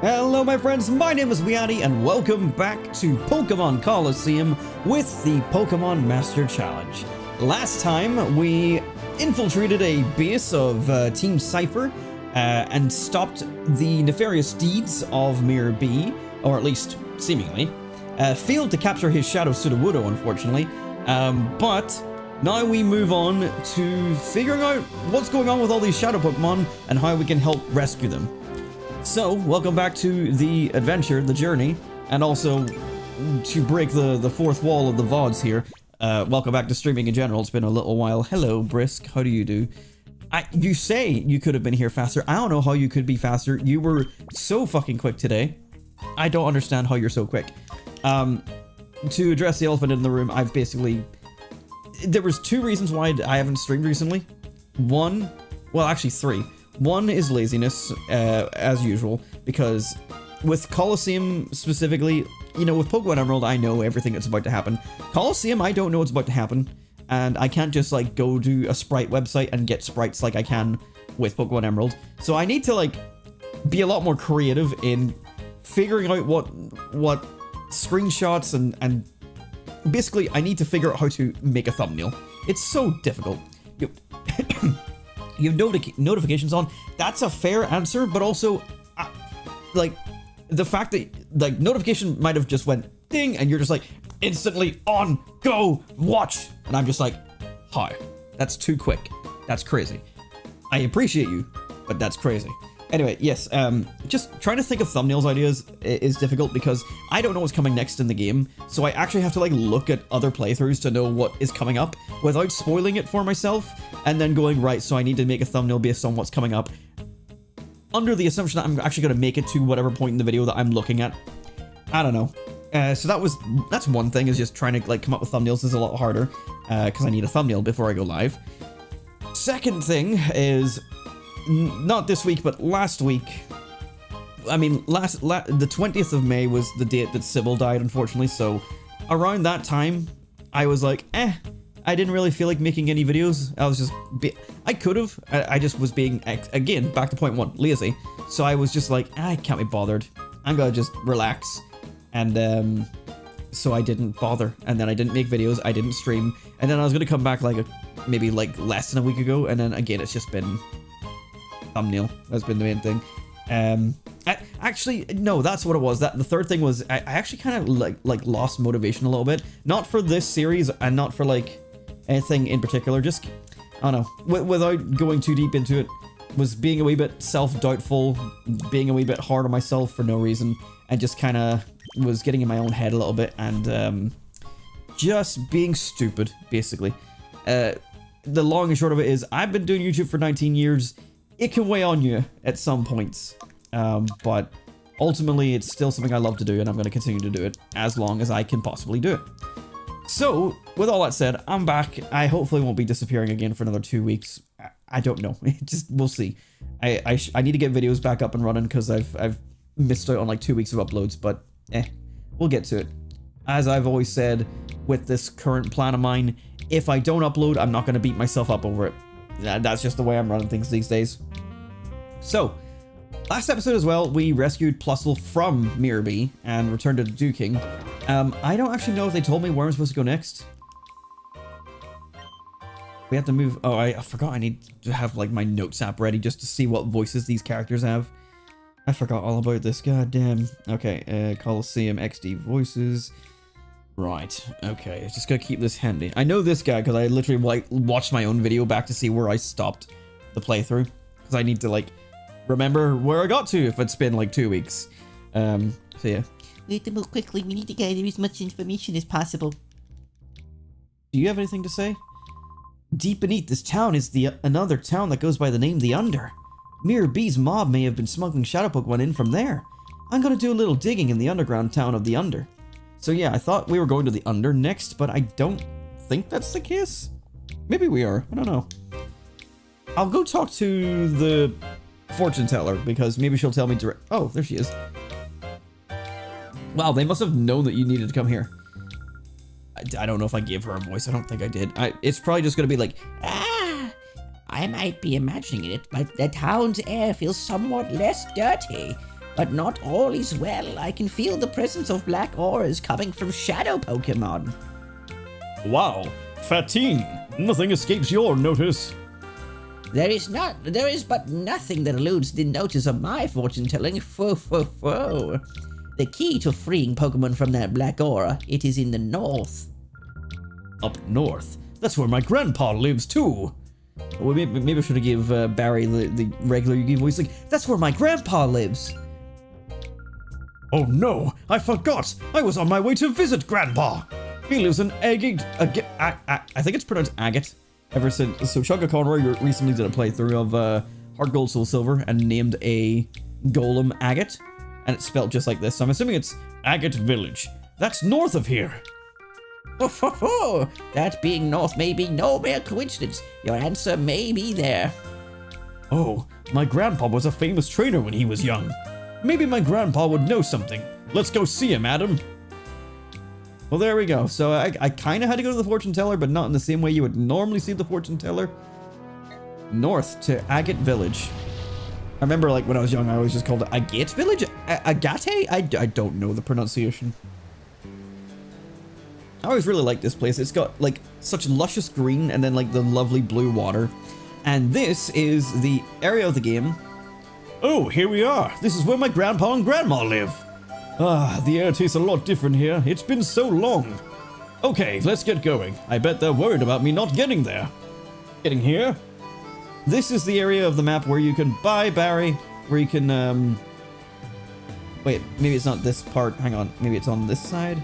Hello my friends, my name is WeeAddy and welcome back to Pokémon Colosseum with the Pokémon Master Challenge. Last time we infiltrated a base of Team Sapphire and stopped the nefarious deeds of Miror B, or at least seemingly. Failed to capture his Shadow Sudowoodo unfortunately, but now we move on to figuring out what's going on with all these Shadow Pokémon and how we can help rescue them. So, welcome back to the adventure, the journey, and also to break the fourth wall of the VODs here. Welcome back to streaming in general. It's been a little while. Hello, Brisk. How do you do? You say you could have been here faster. I don't know how you could be faster. You were so fucking quick today. I don't understand how you're so quick. To address the elephant in the room, I've basically... There was two reasons why I haven't streamed recently. One, well, actually three. One is laziness, as usual, because with Colosseum specifically, you know, with Pokemon Emerald, I know everything that's about to happen. Colosseum, I don't know what's about to happen, and I can't just, like, go to a sprite website and get sprites like I can with Pokemon Emerald. So I need to, like, be a lot more creative in figuring out what screenshots and basically, I need to figure out how to make a thumbnail. It's so difficult. You have notifications on. That's a fair answer, but also, like, the fact that, like, notification might have just went ding, and you're just like, instantly on, go, watch. And I'm just like, hi, that's too quick. That's crazy. I appreciate you, but that's crazy. Anyway, yes, just trying to think of thumbnails ideas is difficult because I don't know what's coming next in the game, so I actually have to, like, look at other playthroughs to know what is coming up without spoiling it for myself, and then going, right, so I need to make a thumbnail based on what's coming up, under the assumption that I'm actually going to make it to whatever point in the video that I'm looking at. I don't know. So that's one thing, is just trying to, like, come up with thumbnails is a lot harder, because I need a thumbnail before I go live. Second thing is... not this week, but last week. I mean, the 20th of May was the date that Sybil died, unfortunately, so around that time, I was like, I didn't really feel like making any videos. I was just... I could have. I just was being, again, back to point one, lazy. So I was just like, I can't be bothered. I'm gonna just relax. And, so I didn't bother. And then I didn't make videos, I didn't stream. And then I was gonna come back, like, maybe, like, less than a week ago. And then, again, it's just been... thumbnail. That's been the main thing. Actually, no, that's what it was. The third thing was I actually kind of like lost motivation a little bit. Not for this series and not for like anything in particular. Just, I don't know. Without going too deep into it, was being a wee bit self-doubtful, being a wee bit hard on myself for no reason, and just kind of was getting in my own head a little bit and just being stupid, basically. The long and short of it is I've been doing YouTube for 19 years. It can weigh on you at some points, but ultimately it's still something I love to do, and I'm going to continue to do it as long as I can possibly do it. So, with all that said, I'm back. I hopefully won't be disappearing again for another 2 weeks. I don't know. We'll see. I need to get videos back up and running because I've missed out on like 2 weeks of uploads, but we'll get to it. As I've always said, with this current plan of mine, if I don't upload, I'm not going to beat myself up over it. That's just the way I'm running things these days. So, last episode as well, we rescued Plusle from Miror B and returned to Duking. I don't actually know if they told me where I'm supposed to go next. We have to move... Oh, I forgot I need to have, like, my notes app ready just to see what voices these characters have. I forgot all about this, god damn. Okay, Colosseum XD voices... Right, okay, just gotta keep this handy. I know this guy because I literally like watched my own video back to see where I stopped the playthrough. Because I need to like remember where I got to if it's been like 2 weeks. So yeah. We have to move quickly, we need to gather as much information as possible. Do you have anything to say? Deep beneath this town is another town that goes by the name The Under. Miror B's mob may have been smuggling Shadow Pokémon in from there. I'm gonna do a little digging in the underground town of The Under. So yeah, I thought we were going to the Under next, but I don't think that's the case. Maybe we are. I don't know. I'll go talk to the fortune teller because maybe she'll tell me direct. Oh, there she is. Wow, they must have known that you needed to come here. I don't know if I gave her a voice. I don't think I did. It's probably just going to be like, I might be imagining it, but the town's air feels somewhat less dirty. But not all is well. I can feel the presence of black auras coming from Shadow Pokémon. Wow, Fatine, nothing escapes your notice. There is but nothing that eludes the notice of my fortune telling. The key to freeing Pokemon from that black aura, it is in the north. Up north? That's where my grandpa lives too. Well, maybe I should have give Barry the regular Yugi voice. Like, that's where my grandpa lives. Oh no, I forgot. I was on my way to visit Grandpa. He lives in Agate. I think it's pronounced Agate. Ever since, so Shugga Conroy recently did a playthrough of Heart Gold Soul Silver and named a golem Agate, and it's spelled just like this. So I'm assuming it's Agate Village. That's north of here. That being north may be no mere coincidence. Your answer may be there. Oh, my grandpa was a famous trainer when he was young. Maybe my grandpa would know something. Let's go see him, Adam. Well, there we go. So I kind of had to go to the fortune teller, but not in the same way you would normally see the fortune teller. North to Agate Village. I remember, like, when I was young, I always just called it Agate Village? Agate? I don't know the pronunciation. I always really like this place. It's got, like, such luscious green and then, like, the lovely blue water. And this is the area of the game. Oh, here we are. This is where my grandpa and grandma live. Ah, the air tastes a lot different here. It's been so long. Okay, let's get going. I bet they're worried about me not getting there. Getting here? This is the area of the map where you can buy Barry, where you can, wait, maybe it's not this part. Hang on, maybe it's on this side.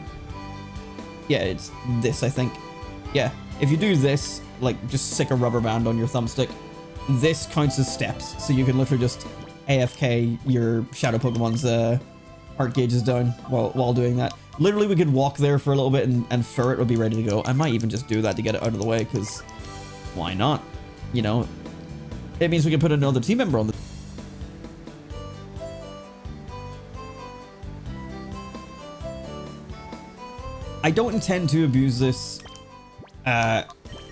Yeah, it's this, I think. Yeah, if you do this, like, just stick a rubber band on your thumbstick, this counts as steps. So you can literally just AFK your Shadow Pokemon's, heart gauges down while doing that. Literally, we could walk there for a little bit and Ferret would be ready to go. I might even just do that to get it out of the way, because why not? You know, it means we can put another team member on the... I don't intend to abuse this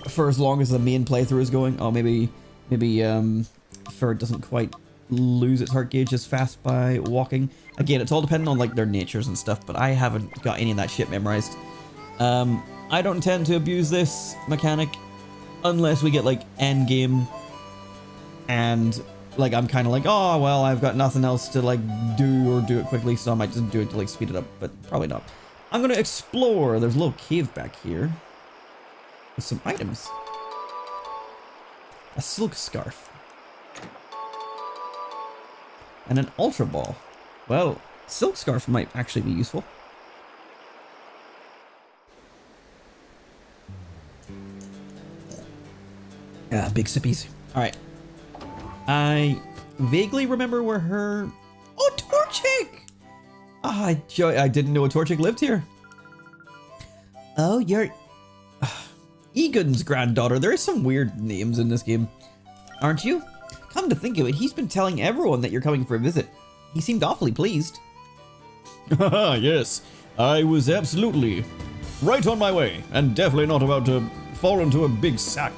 for as long as the main playthrough is going. Oh, maybe Ferret doesn't quite lose its heart gauge as fast by walking. Again, it's all dependent on, like, their natures and stuff, but I haven't got any of that shit memorized. I don't intend to abuse this mechanic unless we get, like, end game and, like, I'm kind of like, oh, well, I've got nothing else to, like, do it quickly, so I might just do it to, like, speed it up, but probably not. I'm gonna explore. There's a little cave back here with some items. A silk scarf. And an Ultra Ball. Well, Silk Scarf might actually be useful. Big sippies. Alright. I vaguely remember where her... Oh, Torchic! I didn't know a Torchic lived here. Oh, you're... Egan's granddaughter. There is some weird names in this game. Aren't you? Come to think of it, he's been telling everyone that you're coming for a visit. He seemed awfully pleased. Yes, I was absolutely right on my way, and definitely not about to fall into a big sack.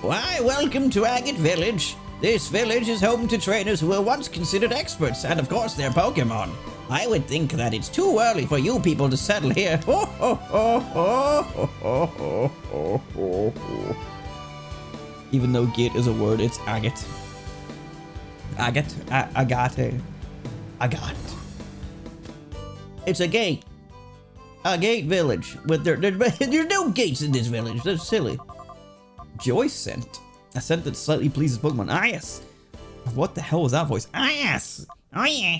Why, welcome to Agate Village. This village is home to trainers who were once considered experts, and of course their Pokemon. I would think that it's too early for you people to settle here. Even though gate is a word, it's agate. Agate. Agate. Agate. It's a gate. Agate Village. With there's no gates in this village. That's silly. Joy scent. A scent that slightly pleases Pokemon. Ah, yes. What the hell was that voice? Ah, yes. Oh, yeah.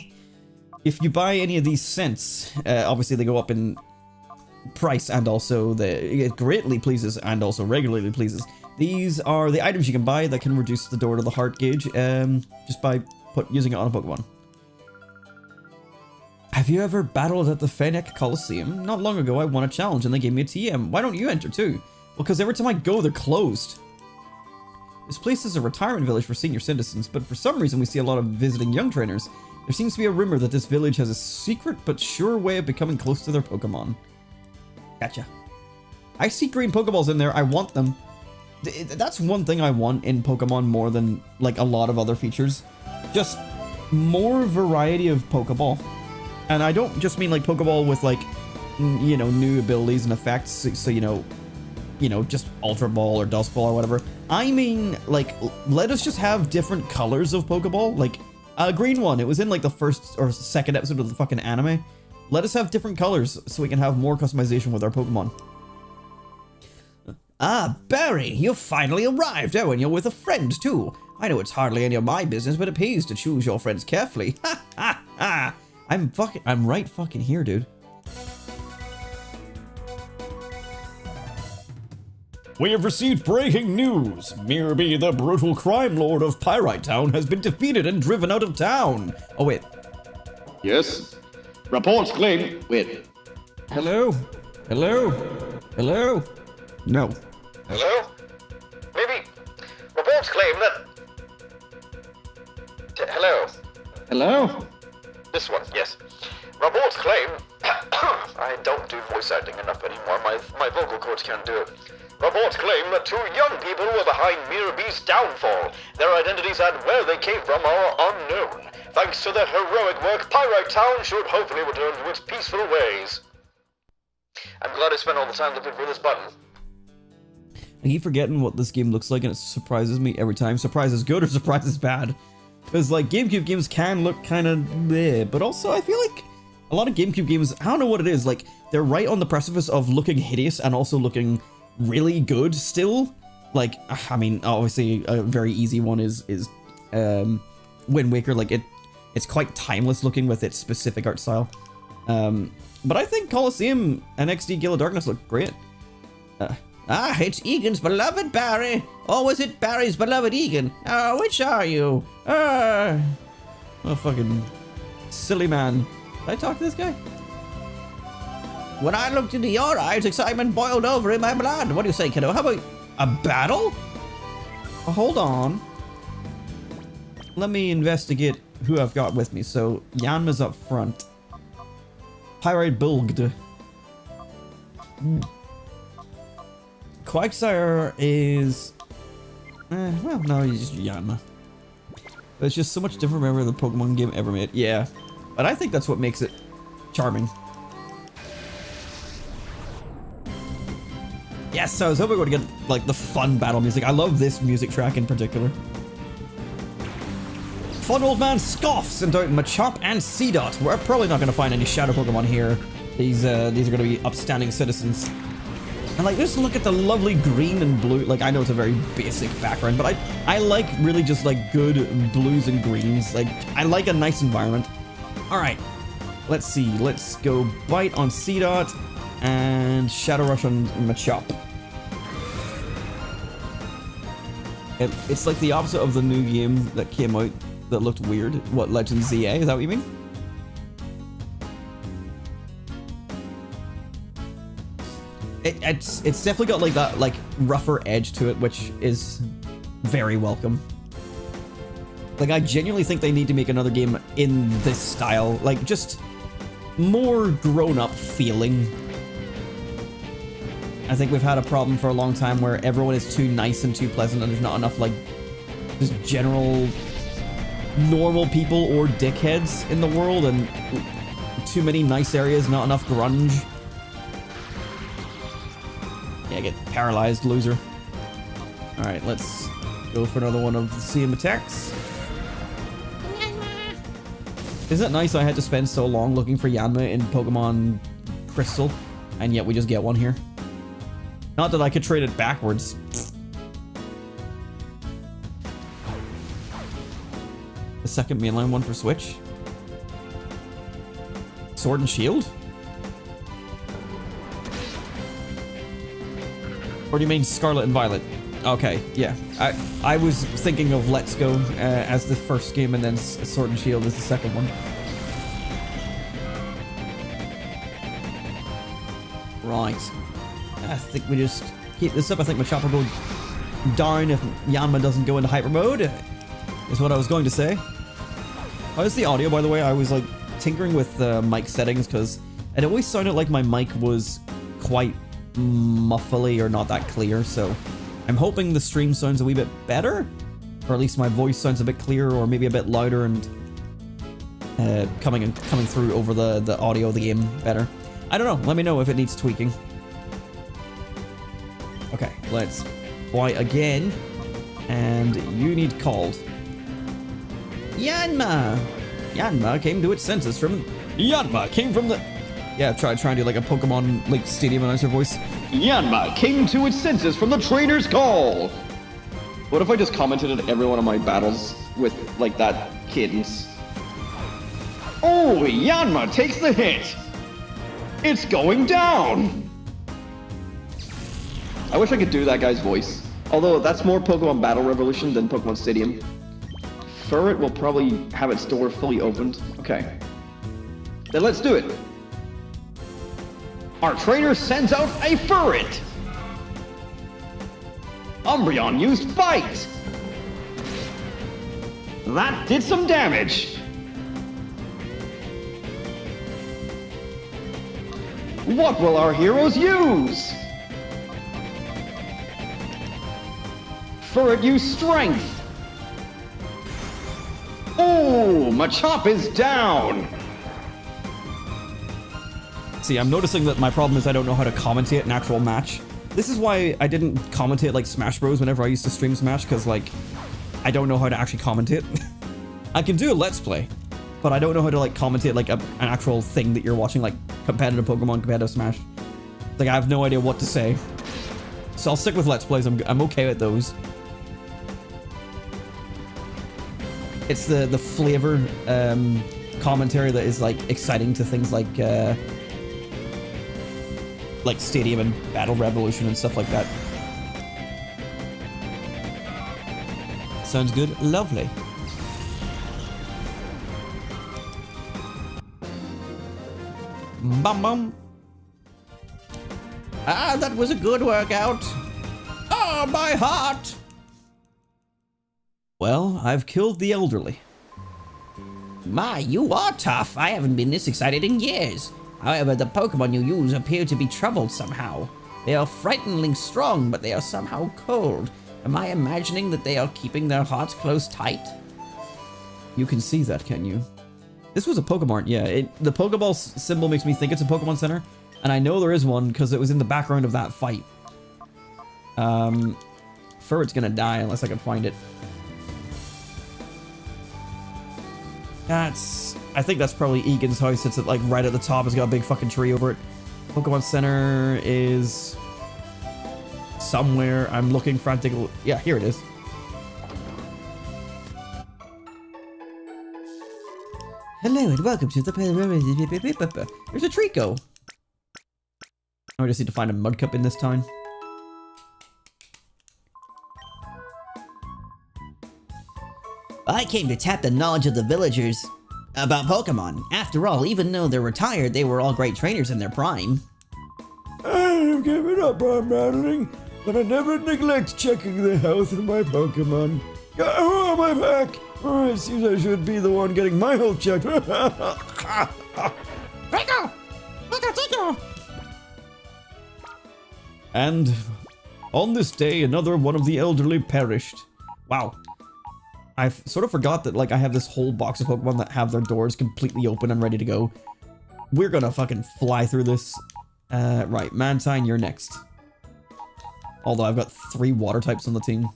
If you buy any of these scents, obviously they go up in price, and also it greatly pleases and also regularly pleases. These are the items you can buy that can reduce the door to the heart gauge just by using it on a Pokemon. Have you ever battled at the Pokémon Colosseum? Not long ago I won a challenge and they gave me a TM. Why don't you enter too? Well, because every time I go, they're closed. This place is a retirement village for senior citizens, but for some reason we see a lot of visiting young trainers. There seems to be a rumor that this village has a secret but sure way of becoming close to their Pokemon. Gotcha. I see green Pokeballs in there. I want them. That's one thing I want in Pokemon more than, like, a lot of other features. Just more variety of Pokeball. And I don't just mean like Pokeball with like, you know, new abilities and effects. So, you know, just Ultra Ball or Dusk Ball or whatever. I mean, like, let us just have different colors of Pokeball. Like, a green one. It was in like the first or second episode of the fucking anime. Let us have different colors so we can have more customization with our Pokemon. Ah, Barry, you finally arrived. Oh, and you're with a friend, too. I know it's hardly any of my business, but it pays to choose your friends carefully. Ha ha ha! I'm right fucking here, dude. We have received breaking news. Miror B, the brutal crime lord of Pyrite Town, has been defeated and driven out of town. Oh, wait. Yes. Reports claim... Wait. Hello? Hello? Hello? No. Hello? Maybe. Reports claim that... Hello? Hello? This one, yes. Reports claim... I don't do voice acting enough anymore. My vocal cords can't do it. Reports claim that 2 young people were behind Miror B's downfall. Their identities and where they came from are unknown. Thanks to their heroic work, Pyrite Town should hopefully return to its peaceful ways. I'm glad I spent all the time looking for this button. I keep forgetting what this game looks like, and it surprises me every time. Surprise is good or surprise is bad. Because, like, GameCube games can look kind of bleh, but also I feel like a lot of GameCube games, I don't know what it is, like, they're right on the precipice of looking hideous and also looking really good still. Like, I mean, obviously a very easy one is Wind Waker. Like, it's quite timeless looking with its specific art style. But I think Colosseum and XD Gale of Darkness look great. It's Egan's beloved Barry. Or was it Barry's beloved Egan? Oh, which are you? Oh, fucking silly man. Did I talk to this guy? When I looked into your eyes, excitement boiled over in my blood. What do you say, kiddo? How about a battle? Oh, hold on. Let me investigate who I've got with me. So, Yanma's up front. Pyrite Bulged. Quagsire is... well, no, he's just Yanma. But it's just so much different from every other Pokemon game ever made. Yeah. But I think that's what makes it charming. Yes, so I was hoping we would get, like, the fun battle music. I love this music track in particular. Fun Old Man scoffs into Machop and Seedot. We're probably not going to find any Shadow Pokemon here. These are going to be upstanding citizens. And, like, just look at the lovely green and blue. Like, I know it's a very basic background, but I like really just, like, good blues and greens. Like, I like a nice environment. All right. Let's see. Let's go Bite on Seedot and Shadow Rush on Machop. It's like the opposite of the new game that came out that looked weird. What, Legend ZA? Is that what you mean? It's definitely got like that like rougher edge to it, which is very welcome. Like, I genuinely think they need to make another game in this style, like just more grown-up feeling. I think we've had a problem for a long time where everyone is too nice and too pleasant, and there's not enough like just general normal people or dickheads in the world, and too many nice areas, not enough grunge. Yeah, get paralyzed, loser. Alright, let's go for another one of the CM attacks. Isn't it nice I had to spend so long looking for Yanma in Pokemon Crystal, and yet we just get one here? Not that I could trade it backwards. The second mainline one for Switch? Sword and Shield? Or do you mean Scarlet and Violet? Okay, yeah. I was thinking of Let's Go as the first game, and then Sword and Shield as the second one. Right. I think we just keep this up. I think Machop will go down if Yanma doesn't go into hyper mode, is what I was going to say. How's the audio, by the way? I was like tinkering with mic settings because it always sounded like my mic was quite muffly or not that clear, so I'm hoping the stream sounds a wee bit better, or at least my voice sounds a bit clearer, or maybe a bit louder, and coming through over the audio of the game better. I don't know. Let me know if it needs tweaking. Okay, let's fly again. And you need called. Yanma! Yanma came to its senses from... Yanma came from the... Yeah, try and do like a Pokemon like stadium announcer voice. Yanma came to its senses from the trainer's call. What if I just commented at every one of my battles with like that cadence? Oh, Yanma takes the hit. It's going down. I wish I could do that guy's voice. Although that's more Pokemon Battle Revolution than Pokemon Stadium. FireRed will probably have its door fully opened. Okay. Then let's do it. Our trainer sends out a FireRed. Umbreon used Bite. That did some damage. What will our heroes use? FireRed used Strength. Oh, Machop is down. See, I'm noticing that my problem is I don't know how to commentate an actual match. This is why I didn't commentate like Smash Bros whenever I used to stream Smash, because like, I don't know how to actually commentate. I can do a Let's Play, but I don't know how to like commentate like an actual thing that you're watching, like competitive Pokemon, competitive Smash. Like, I have no idea what to say. So I'll stick with Let's Plays, I'm okay with those. It's the flavor commentary that is like exciting to things like Stadium and Battle Revolution and stuff like that. Sounds good. Lovely. Bum bum. Ah, that was a good workout. Oh, my heart! Well, I've killed the elderly. My, you are tough. I haven't been this excited in years. However, the Pokemon you use appear to be troubled somehow. They are frighteningly strong, but they are somehow cold. Am I imagining that they are keeping their hearts close tight? You can see that, can you? This was a Pokemon, yeah. The Pokeball symbol makes me think it's a Pokemon Center, and I know there is one because it was in the background of that fight. FireRed's gonna die unless I can find it. I think that's probably Egan's house. It's like right at the top. It's got a big fucking tree over it. Pokemon Center is somewhere. I'm looking frantically. Yeah, here it is. Hello and welcome to the... There's a Trico. I just need to find a Mudcup in this town. I came to tap the knowledge of the villagers about Pokemon. After all, even though they're retired, they were all great trainers in their prime. I have given up on battling, but I never neglect checking the health of my Pokemon. Oh, my back! Oh, it seems I should be the one getting my health checked. And on this day, another one of the elderly perished. Wow. I sort of forgot that, like, I have this whole box of Pokemon that have their doors completely open and ready to go. We're gonna fucking fly through this. Right, Mantine, you're next. Although I've got 3 water types on the team.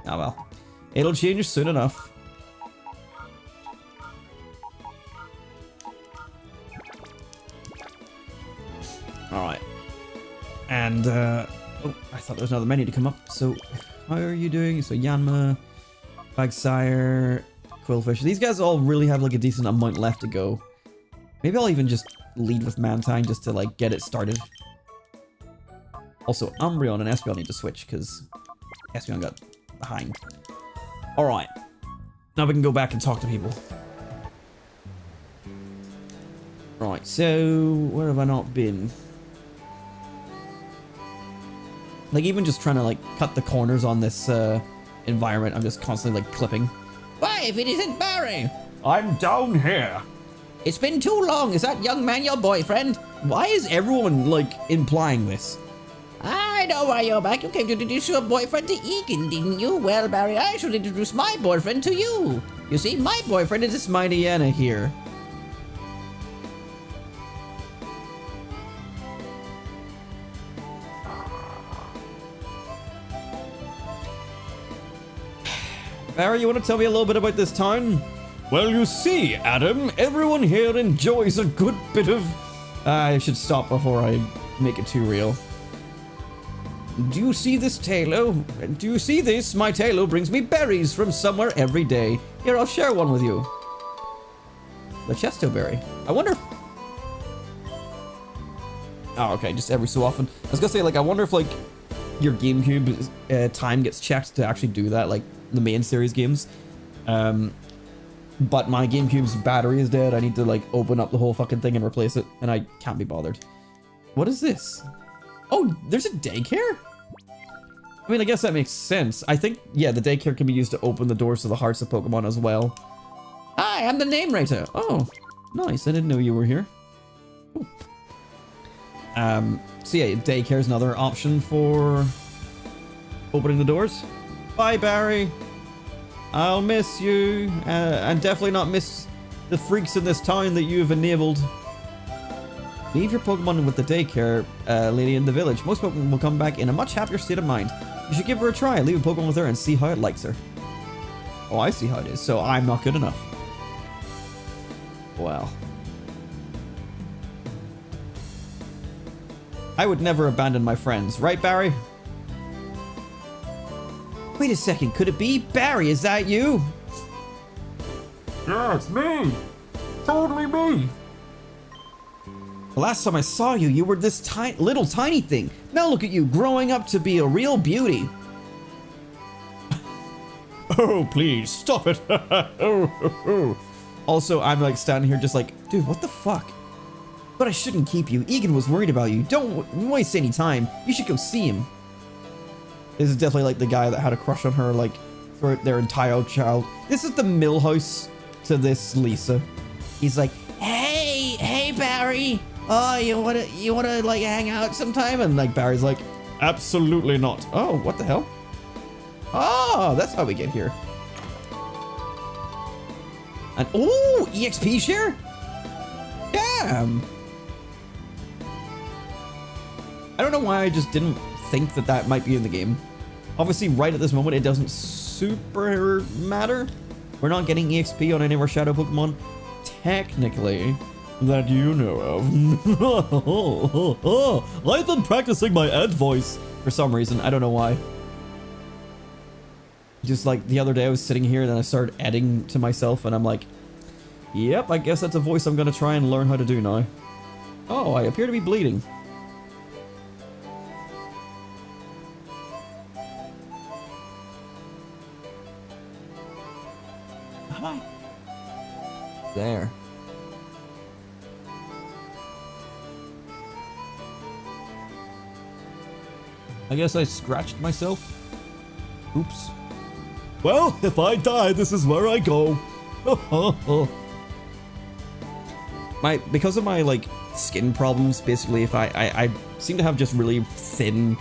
Oh well. It'll change soon enough. Alright. And, oh, I thought there was another menu to come up. So, how are you doing? So, Yanma, Bagsire, Quillfish. These guys all really have, like, a decent amount left to go. Maybe I'll even just lead with Mantine just to, like, get it started. Also, Umbreon and Espeon need to switch, because Espeon got behind. Alright. Now we can go back and talk to people. Right, so where have I not been? Like, even just trying to, like, cut the corners on this environment, I'm just constantly, like, clipping. Why, if it isn't Barry? I'm down here. It's been too long. Is that young man your boyfriend? Why is everyone, like, implying this? I know why you're back. You came to introduce your boyfriend to Egan, didn't you? Well, Barry, I should introduce my boyfriend to you. You see, my boyfriend is It's my Deanna here. Barry, you want to tell me a little bit about this town? Well, you see, Adam, everyone here enjoys a good bit of... I should stop before I make it too real. Do you see this, Taylor? Do you see this? My Taylor brings me berries from somewhere every day. Here, I'll share one with you. The Chesto berry. I wonder if... Oh, okay, just every so often. I was gonna say, like, I wonder if, like, your GameCube time gets checked to actually do that, like, the main series games. But my GameCube's battery is dead. I need to, like, open up the whole fucking thing and replace it, and I can't be bothered. What is this? Oh, there's a daycare? I mean, I guess that makes sense. I think, yeah, the daycare can be used to open the doors to the hearts of Pokemon as well. Hi, I'm the name writer. Oh, nice. I didn't know you were here. Cool. So yeah, daycare is another option for opening the doors. Bye, Barry. I'll miss you, and definitely not miss the freaks in this town that you've enabled. Leave your Pokemon with the daycare lady in the village. Most Pokemon will come back in a much happier state of mind. You should give her a try. Leave a Pokemon with her and see how it likes her. Oh, I see how it is. So I'm not good enough. Well. I would never abandon my friends. Right, Barry? Wait a second. Could it be? Barry, is that you? Yeah, it's me. Totally me. The last time I saw you, you were this little tiny thing. Now look at you, growing up to be a real beauty. Oh, please, stop it. Also, I'm like standing here just like, dude, what the fuck? But I shouldn't keep you. Egan was worried about you. Don't waste any time. You should go see him. This is definitely like the guy that had a crush on her like for their entire child. This is the Millhouse to this Lisa. He's like, hey, Barry. Oh, you wanna like hang out sometime? And like Barry's like, absolutely not. Oh, what the hell? Oh, that's how we get here. And oh, EXP share? Damn. I don't know why I just didn't think that that might be in the game. Obviously, right at this moment, it doesn't super matter. We're not getting EXP on any of our Shadow Pokemon. Technically. That you know of. I've been practicing my ad voice for some reason. I don't know why. Just like the other day I was sitting here and then I started adding to myself and I'm like, yep, I guess that's a voice I'm gonna try and learn how to do now. Oh, I appear to be bleeding. Hi. There. I guess I scratched myself. Oops. Well, if I die, this is where I go. Because of my like skin problems, basically, if I seem to have just really thin,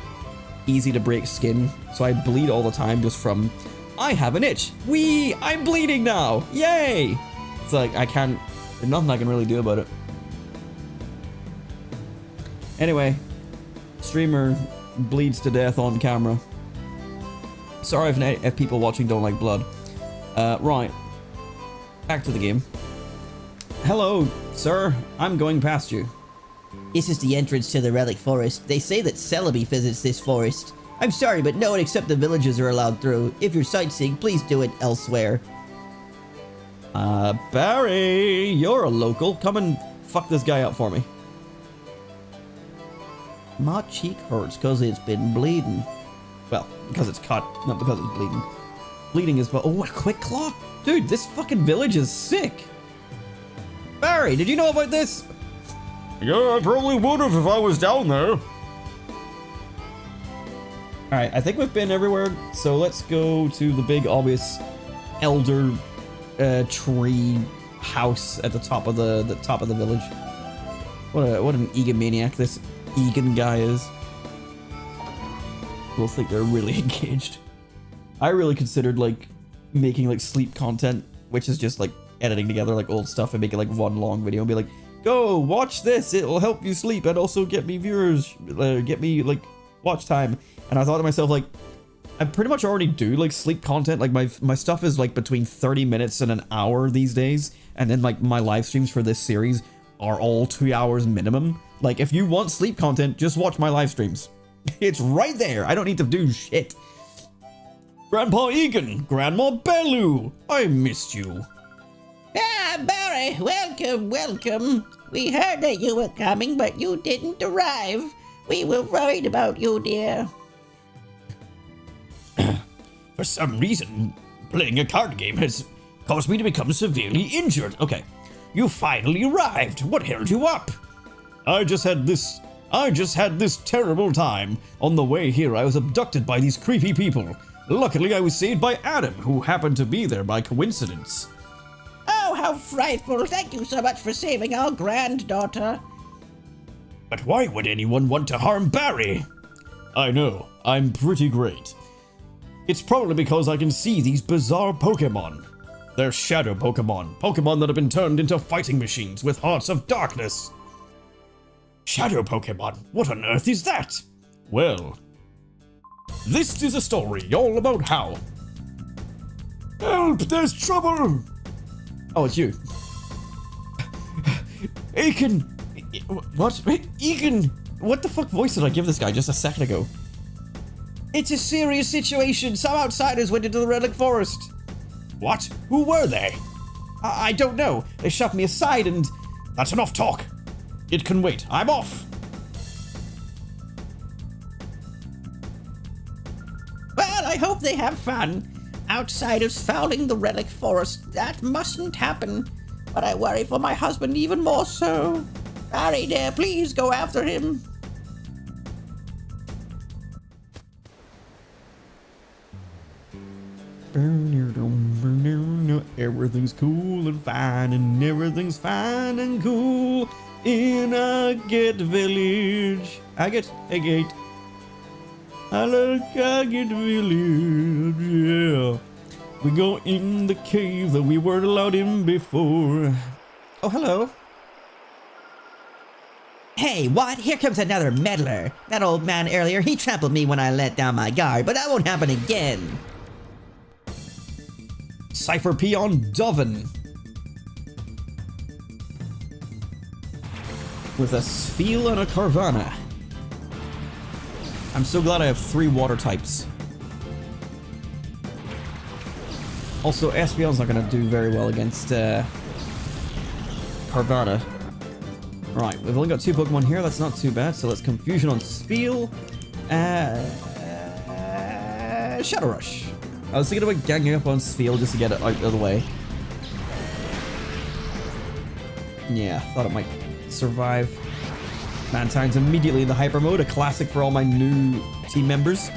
easy to break skin, so I bleed all the time just from. I have an itch. I'm bleeding now. Yay! It's like there's nothing I can really do about it. Anyway, streamer bleeds to death on camera. Sorry if people watching don't like blood. Right. Back to the game. Hello, sir. I'm going past you. This is the entrance to the Relic Forest. They say that Celebi visits this forest. I'm sorry, but no one except the villagers are allowed through. If you're sightseeing, please do it elsewhere. Barry, you're a local. Come and fuck this guy up for me. My cheek hurts because it's been bleeding. Well, because it's cut, not because it's bleeding. Bleeding is, but oh, a quick claw. Dude, this fucking village is sick. Barry, did you know about this? Yeah, I probably would have if I was down there. Alright, I think we've been everywhere, so let's go to the big, obvious elder tree house at the top of the village. What an egomaniac this Egan guy is. We'll think they're really engaged. I really considered like making like sleep content which is just like editing together like old stuff and make it like one long video and be like, go watch this, it will help you sleep and also get me viewers, get me like watch time. And I thought to myself, like, I pretty much already do like sleep content. Like my stuff is like between 30 minutes and an hour these days, and then like my live streams for this series are all 2 hours minimum. Like if you want sleep content, just watch my live streams. It's right there. I don't need to do shit. Grandpa Egan, Grandma Bellu, I missed you. Ah, Barry, welcome, welcome. We heard that you were coming, but you didn't arrive. We were worried about you, dear. For some reason, playing a card game has caused me to become severely injured. Okay, you finally arrived. What held you up? I just had this terrible time. On the way here, I was abducted by these creepy people. Luckily, I was saved by Adam, who happened to be there by coincidence. Oh, how frightful. Thank you so much for saving our granddaughter. But why would anyone want to harm Barry? I know, I'm pretty great. It's probably because I can see these bizarre Pokémon. They're Shadow Pokémon, Pokémon that have been turned into fighting machines with hearts of darkness. Shadow Pokémon, what on earth is that? Well, this is a story all about how. Help, there's trouble! Oh, it's you. Aiken! What? Egan! What the fuck voice did I give this guy just a second ago? It's a serious situation. Some outsiders went into the Relic Forest. What? Who were they? I don't know. They shoved me aside and... That's enough talk. It can wait. I'm off. Well, I hope they have fun. Outsiders fouling the Relic Forest. That mustn't happen. But I worry for my husband even more so. Barry, dear, please go after him. Everything's cool and fine, and everything's fine and cool in Agate Village. Agate? I like Agate Village, yeah. We go in the cave that we weren't allowed in before. Oh, hello. Hey, what? Here comes another meddler. That old man earlier, he trampled me when I let down my guard, but that won't happen again. Cypher Peon Doven. With a Spheal and a Carvana. I'm so glad I have 3 water types. Also, Espeon's not going to do very well against Carvana. Right, we've only got 2 Pokemon here. That's not too bad. So let's Confusion on Spheal. Shadow Rush. I was thinking about ganging up on Spheal just to get it out of the way. Yeah, thought it might survive. Mantine's immediately in the Hyper Mode, a classic for all my new team members.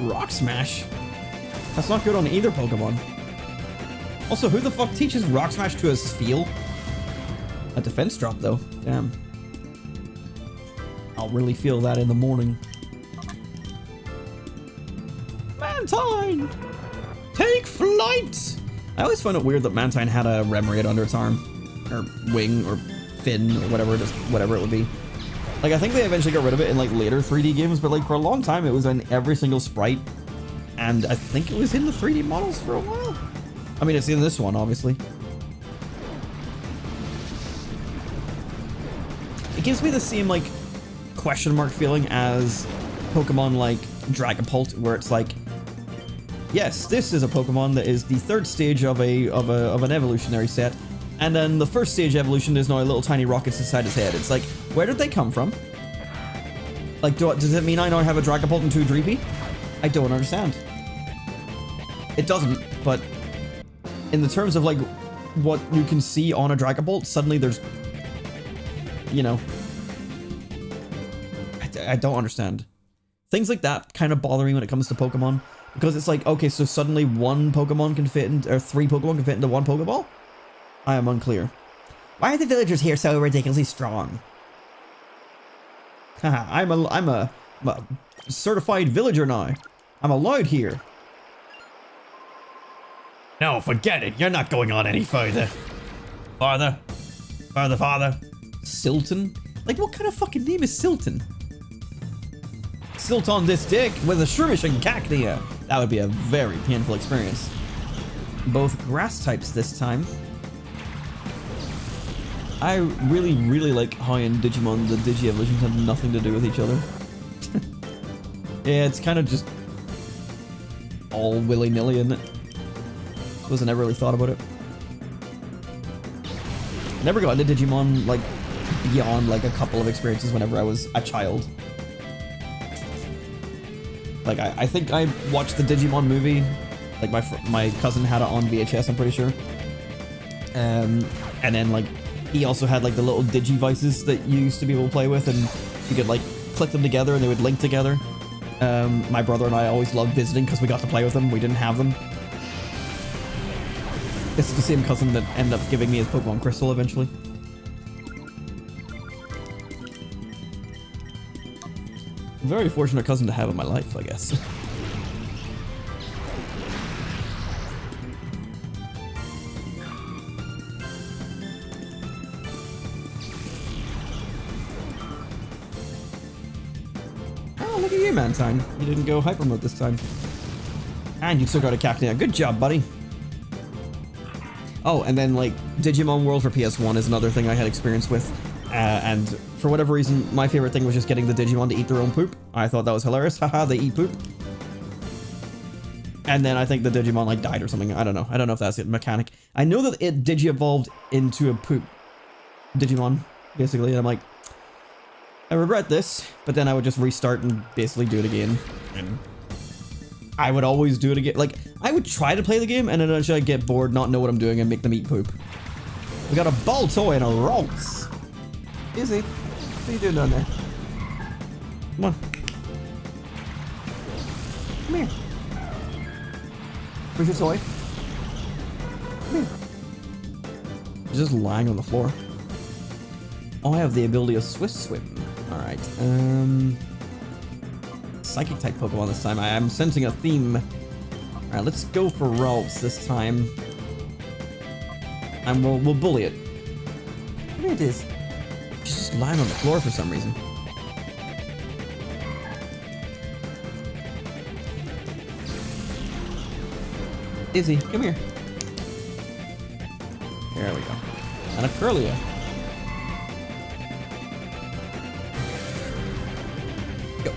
Rock Smash? That's not good on either Pokemon. Also, who the fuck teaches Rock Smash to a Spheal? A defense drop, though. Damn. I'll really feel that in the morning. Mantine! Take flight! I always find it weird that Mantine had a Remoraid under its arm. Or wing, or fin, or whatever it would be. Like, I think they eventually got rid of it in, like, later 3D games, but, like, for a long time it was in every single sprite. And I think it was in the 3D models for a while. I mean, it's in this one, obviously. It gives me the same, like, question mark feeling as Pokemon like Dragapult, where it's like, yes, this is a Pokemon that is the 3rd stage of an evolutionary set, and then the 1st stage evolution is now a little tiny rockets inside his head. It's like, where did they come from? Like, does it mean I now have a Dragapult and 2 Dreepy? I don't understand. It doesn't, but in the terms of like what you can see on a Dragapult, suddenly there's, you know, I don't understand. Things like that kind of bother me when it comes to Pokemon, because it's like, okay, so suddenly 1 Pokemon can fit in, or 3 Pokemon can fit into 1 Pokeball? I am unclear. Why are the villagers here so ridiculously strong? Haha, I'm a certified villager now. I'm allowed here. No, forget it. You're not going on any further. Farther. Silton? Like, what kind of fucking name is Silton? Silt on this dick with a shroomish and cacnea. That would be a very painful experience. Both grass types this time. I really, really like how in Digimon the Digi-evolutions have nothing to do with each other. Yeah, it's kind of just all willy-nilly, isn't it? I never really thought about it. I never got into Digimon, like, beyond, like, a couple of experiences whenever I was a child. Like, I think I watched the Digimon movie. Like, my cousin had it on VHS, I'm pretty sure. And then, like, he also had, like, the little Digivices that you used to be able to play with, and you could, like, click them together and they would link together. My brother and I always loved visiting because we got to play with them. We didn't have them. This is the same cousin that ended up giving me his Pokemon Crystal eventually. Very fortunate cousin to have in my life, I guess. Oh, look at you, Mantine. You didn't go hyper mode this time. And you took out a Cacnea. Good job, buddy. Oh, and then, like, Digimon World for PS1 is another thing I had experience with. And for whatever reason, my favorite thing was just getting the Digimon to eat their own poop. I thought that was hilarious. Haha, they eat poop. And then I think the Digimon, like, died or something. I don't know. I don't know if that's the mechanic. I know that it Digi-evolved into a poop Digimon, basically. And I'm like, I regret this. But then I would just restart and basically do it again. And I would always do it again. Like, I would try to play the game, and then eventually I'd get bored, not know what I'm doing, and make them eat poop. We got a Baltoy and a Ralts. Izzy, what are you doing down there? Come on. Come here. Where's your toy? Come here. He's just lying on the floor. Oh, I have the ability of Swift Swim. Alright, Psychic type Pokemon this time. I am sensing a theme. Alright, let's go for Ralts this time. And we'll bully it. There it is. She's just lying on the floor for some reason. Izzy, come here. There we go. And a Curlia. Go. I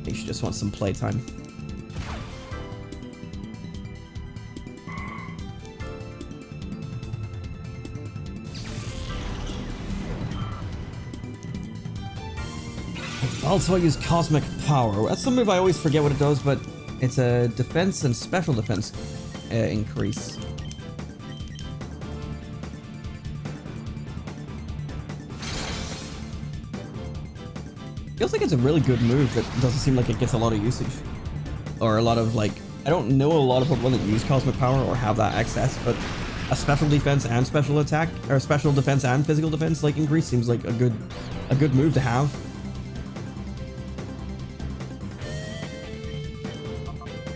think she just wants some playtime. Also, I use Cosmic Power. That's the move I always forget what it does, but it's a defense and special defense increase. Feels like it's a really good move that doesn't seem like it gets a lot of usage. Or a lot of, like, I don't know a lot of Pokemon that use Cosmic Power or have that access, but a special defense and special attack, or special defense and physical defense, like, increase seems like a good move to have.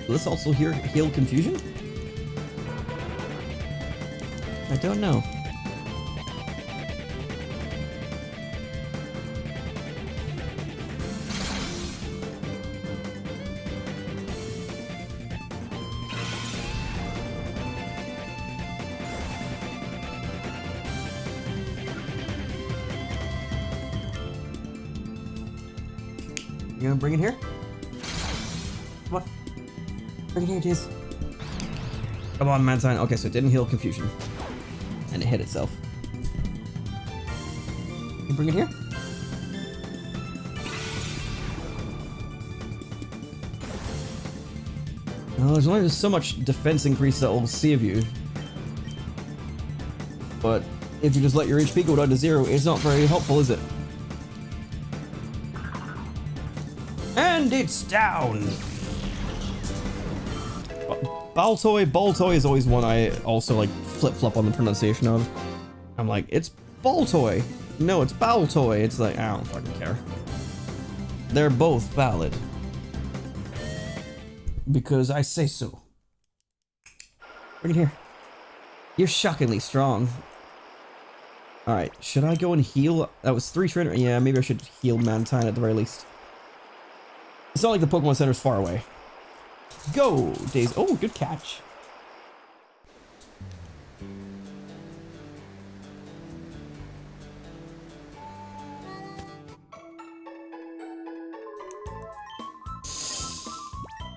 Will this also heal Confusion? I don't know. You gonna bring it here? Come on. Bring it here, Diz. Come on, Mantine. Okay, so it didn't heal Confusion. And it hit itself. You bring it here? Well, there's only so much defense increase that will save you. But if you just let your HP go down to 0, it's not very helpful, is it? And it's down! Baltoy is always one I also like flip-flop on the pronunciation of. I'm like, it's Baltoy. No, it's Baltoy. It's like, I don't fucking care. They're both valid. Because I say so. Bring it here. You're shockingly strong. Alright, should I go and heal? That was 3 trainer. Yeah, maybe I should heal Mantine at the very least. It's not like the Pokemon Center's far away. Go, Daisy. Oh, good catch.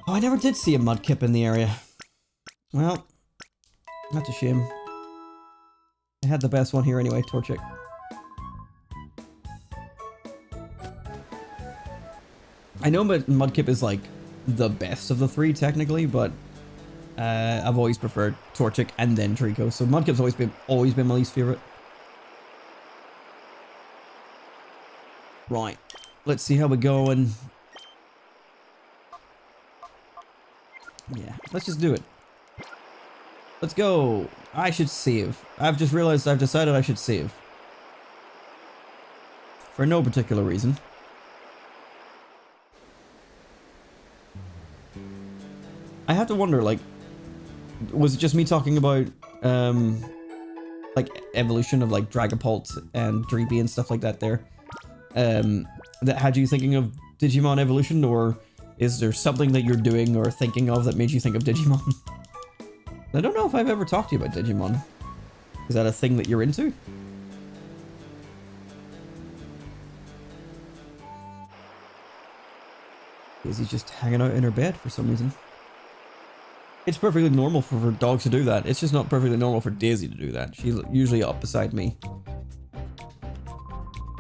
Oh, I never did see a Mudkip in the area. Well, that's a shame. I had the best one here anyway, Torchic. I know Mudkip is like the best of the 3 technically, but I've always preferred Torchic and then Trico, so Mudkip's always been my least favorite. Right, let's see how we go and yeah, let's just do it. Let's go. I should save. I've just realized I've decided I should save. For no particular reason. I have to wonder, like, was it just me talking about, like, evolution of, like, Dragapult and Dreepy and stuff like that there? That had you thinking of Digimon evolution, or is there something that you're doing or thinking of that made you think of Digimon? I don't know if I've ever talked to you about Digimon. Is that a thing that you're into? Is he just hanging out in her bed for some reason? It's perfectly normal for dogs to do that. It's just not perfectly normal for Daisy to do that. She's usually up beside me.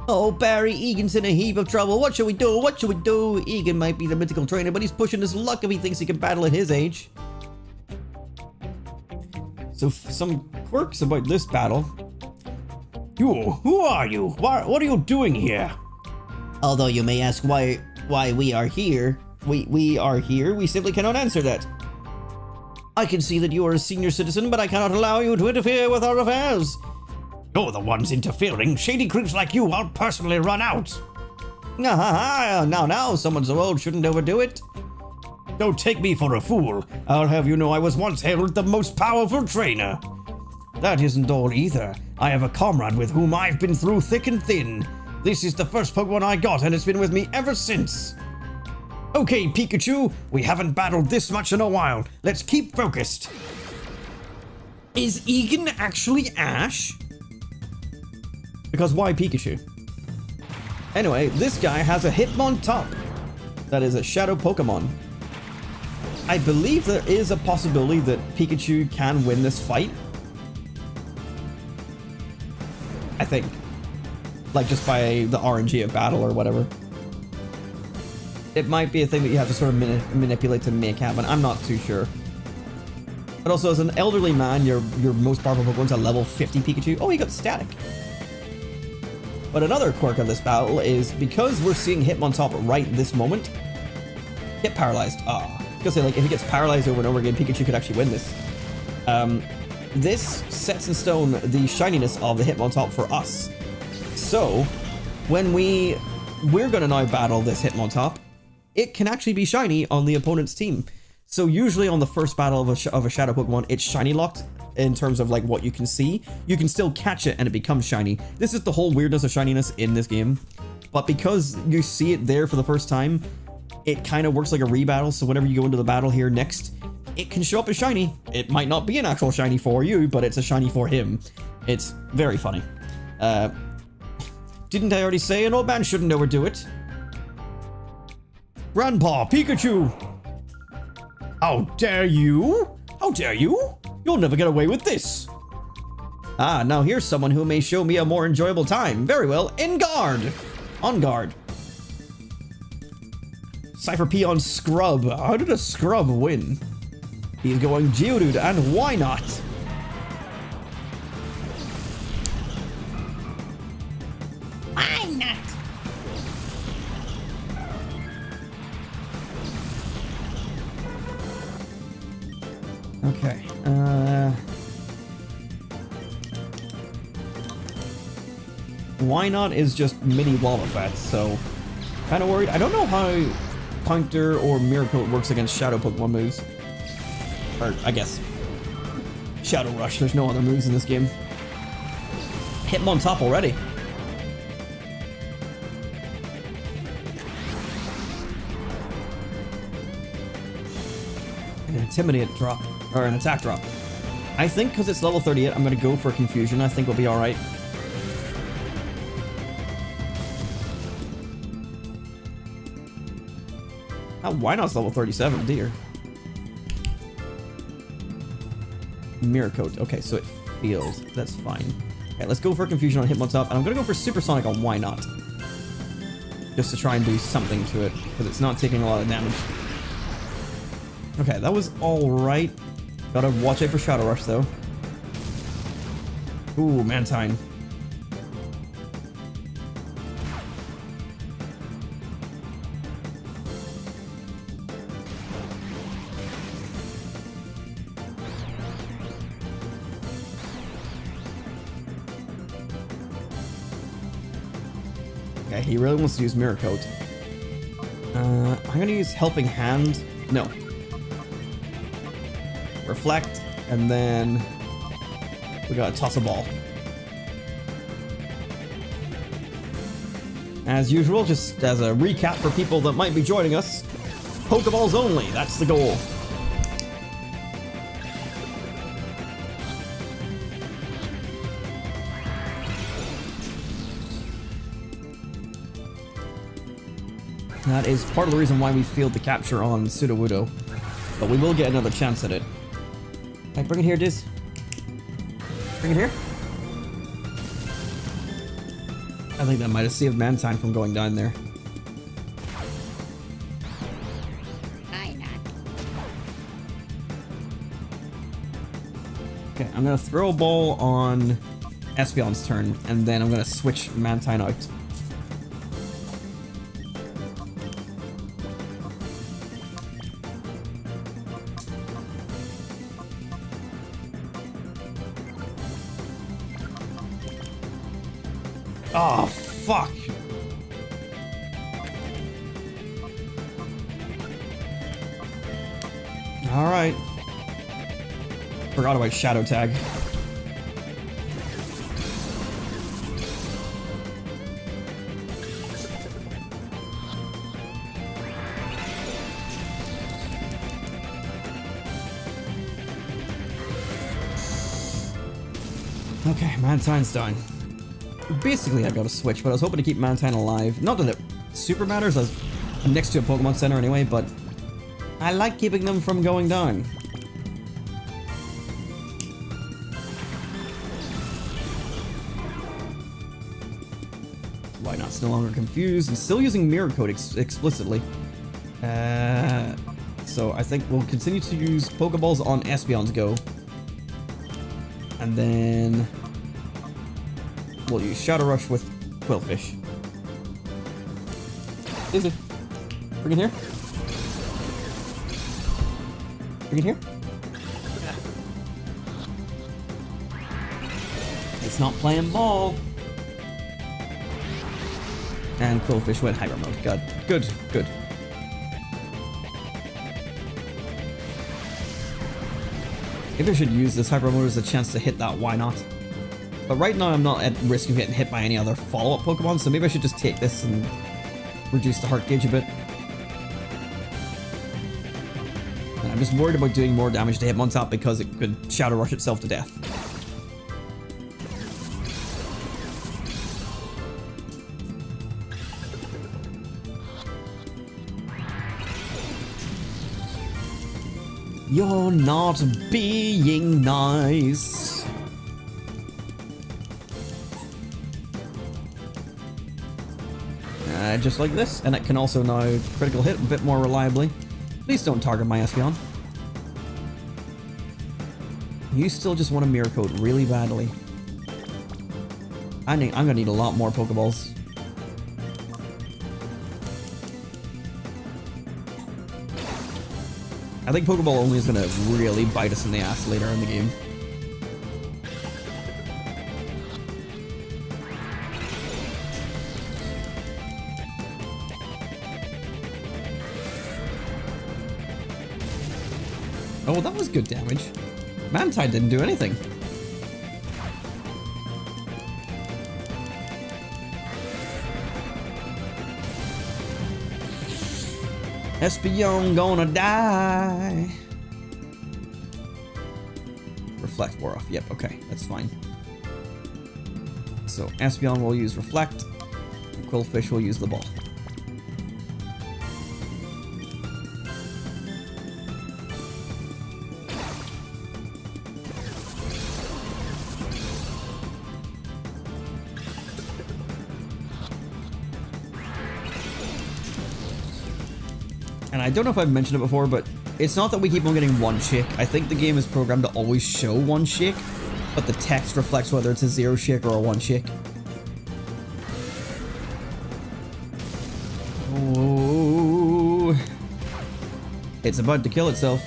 Oh, Barry, Egan's in a heap of trouble. What should we do? What should we do? Egan might be the mythical trainer, but he's pushing his luck if he thinks he can battle at his age. So, some quirks about this battle. You, who are you? What are you doing here? Although you may ask why we are here, we simply cannot answer that. I can see that you are a senior citizen, but I cannot allow you to interfere with our affairs. You're the ones interfering. Shady creeps like you I'll personally run out. Now, someone so old shouldn't overdo it. Don't take me for a fool. I'll have you know I was once hailed the most powerful trainer. That isn't all either. I have a comrade with whom I've been through thick and thin. This is the first Pokemon I got, and it's been with me ever since. Okay, Pikachu, we haven't battled this much in a while. Let's keep focused. Is Egan actually Ash? Because why Pikachu? Anyway, this guy has a Hitmontop. That is a Shadow Pokémon. I believe there is a possibility that Pikachu can win this fight. I think. Like just by the RNG of battle or whatever. It might be a thing that you have to sort of manipulate to make happen. I'm not too sure. But also, as an elderly man, your most powerful Pokemon's a level 50 Pikachu. Oh, he got static. But another quirk of this battle is because we're seeing Hitmontop right this moment, get paralyzed. Because like if he gets paralyzed over and over again, Pikachu could actually win this. This sets in stone the shininess of the Hitmontop for us. So when we're gonna now battle this Hitmontop, it can actually be shiny on the opponent's team. So usually on the first battle of a Shadow Pokemon, it's shiny locked in terms of like what you can see. You can still catch it and it becomes shiny. This is the whole weirdness of shininess in this game. But because you see it there for the first time, it kind of works like a rebattle. So whenever you go into the battle here next, it can show up as shiny. It might not be an actual shiny for you, but it's a shiny for him. It's very funny. Didn't I already say an old man shouldn't overdo it? Grandpa, Pikachu! How dare you? How dare you? You'll never get away with this. Ah, now here's someone who may show me a more enjoyable time. Very well, in guard! On guard. Cypher P on Scrub. How did a Scrub win? He's going Geodude, and why not? Why not? Okay, Wynot is just mini Wobbuffet, so kind of worried. I don't know how Counter or Mirror Coat works against Shadow Pokemon moves. Or, I guess, Shadow Rush. There's no other moves in this game. Hit him on top already. An Intimidate drop, or an attack drop. I think because it's level 38, I'm going to go for Confusion. I think we'll be alright. Oh, why not level 37, dear? Mirror Coat. Okay, so it feels. That's fine. Okay, let's go for Confusion on Hitmontop, and I'm gonna go for Supersonic on Why Not? Just to try and do something to it, because it's not taking a lot of damage. Okay, that was alright. Gotta watch out for Shadow Rush, though. Ooh, Mantine. Okay, he really wants to use Mirror Coat. I'm gonna use Helping Hand. No. Reflect, and then we gotta toss a ball. As usual, just as a recap for people that might be joining us, Pokeballs only, that's the goal. That is part of the reason why we failed the capture on Sudowoodo, but we will get another chance at it. Okay, bring it here, Diz. Bring it here. I think that might have saved Mantine from going down there. Okay, I'm gonna throw a ball on Espeon's turn, and then I'm gonna switch Mantine out. Oh, fuck. Alright. Forgot about Shadow Tag. Okay, Mantine's done. Basically, I got a switch, but I was hoping to keep Mantine alive. Not that it super matters, as I'm next to a Pokemon Center anyway, but I like keeping them from going down. Why not? No longer confused. He's still using Mirror Coat explicitly. So I think we'll continue to use Pokeballs on Espeon's go. And then we'll use Shadow Rush with Quillfish. Easy. Bring it here. Bring it here. It's not playing ball. And Quillfish went Hyper Mode. God. Good, good. Maybe I should use this Hyper Mode as a chance to hit that Why Not? But right now I'm not at risk of getting hit by any other follow-up Pokemon, so maybe I should just take this and reduce the heart gauge a bit. And I'm just worried about doing more damage to Hitmontop because it could Shadow Rush itself to death. You're not being nice. Just like this, and it can also now critical hit a bit more reliably. Please don't target my Espeon. You still just want a Mirror Coat really badly. I'm gonna need a lot more Pokeballs. I think Pokeball only is gonna really bite us in the ass later in the game. Oh, that was good damage. Mantine didn't do anything. Espeon gonna die. Reflect wore off. Yep, okay, that's fine. So Espeon will use Reflect, and Quillfish will use the ball. And I don't know if I've mentioned it before, but it's not that we keep on getting one shake. I think the game is programmed to always show one shake, but the text reflects whether it's a 0 shake or a 1 shake. Oh, it's about to kill itself.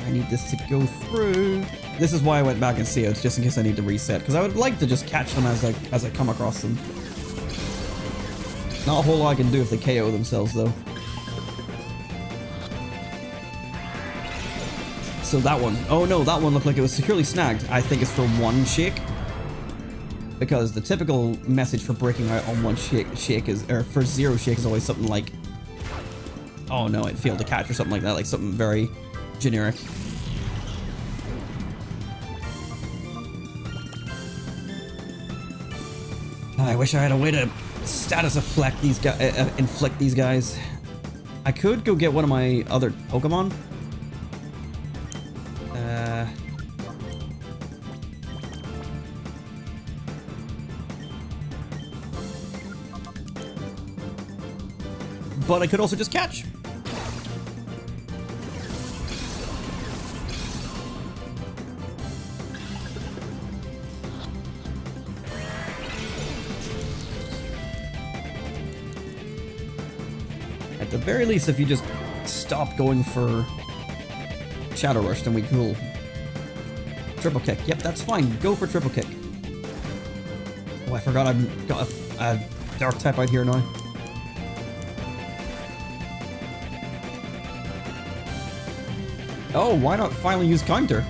I need this to go through. This is why I went back and see it, just in case I need to reset, because I would like to just catch them as I come across them. Not a whole lot I can do if they KO themselves, though. So that one. Oh no, that one looked like it was securely snagged. I think it's for 1 shake. Because the typical message for breaking out on 1 shake is, or for 0 shake is always something like, oh no, it failed to catch or something like that, like something very generic. I wish I had a way to status inflict these guys. I could go get one of my other Pokemon. But I could also just catch. At the very least, if you just stop going for Shadow Rush, then we cool. Triple kick. Yep, that's fine. Go for triple kick. Oh, I forgot I've got a dark type out here now. Oh, why not finally use counter?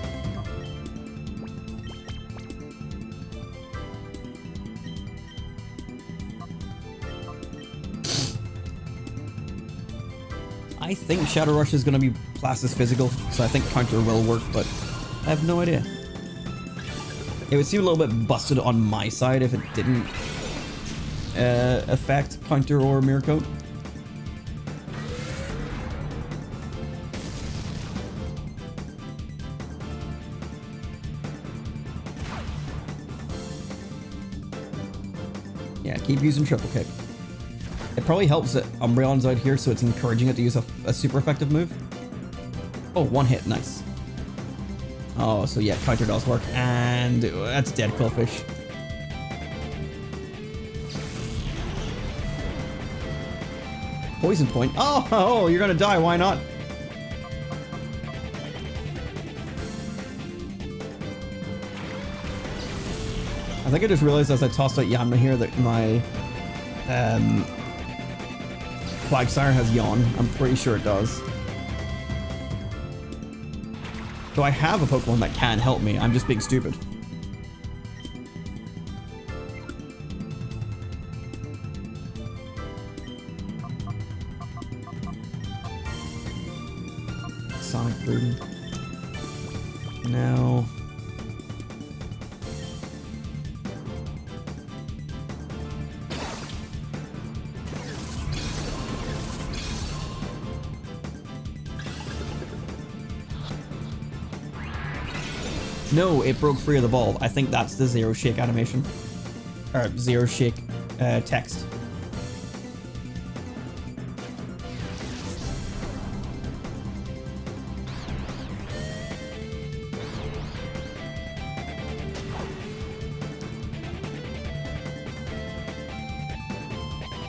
I think Shadow Rush is going to be classed as physical, so I think counter will work, but I have no idea. It would seem a little bit busted on my side if it didn't affect counter or mirror coat. Yeah, keep using triple kick. It probably helps that Umbreon's out here, so it's encouraging it to use a super effective move. Oh, 1 hit, nice. Oh, so yeah, counter does work, and that's dead Quillfish. Poison point. Oh, you're gonna die, why not? I think I just realized as I tossed out Yanma here that my Quagsire has Yawn. I'm pretty sure it does. So I have a Pokemon that can help me, I'm just being stupid. Sonic Boom. Now... No, it broke free of the ball. I think that's the 0 shake animation. Or 0 shake text.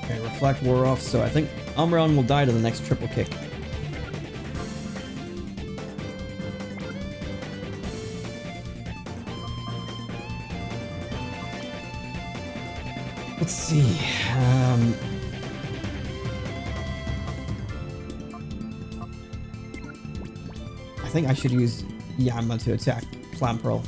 Okay, Reflect wore off, so I think Umbreon will die to the next triple kick. Let's see. think I should use Yanma to attack Clamperl.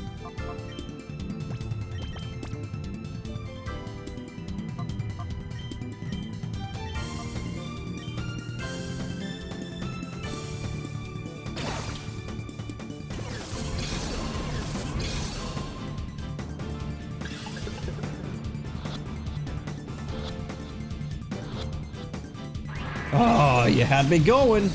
Oh, you had me going.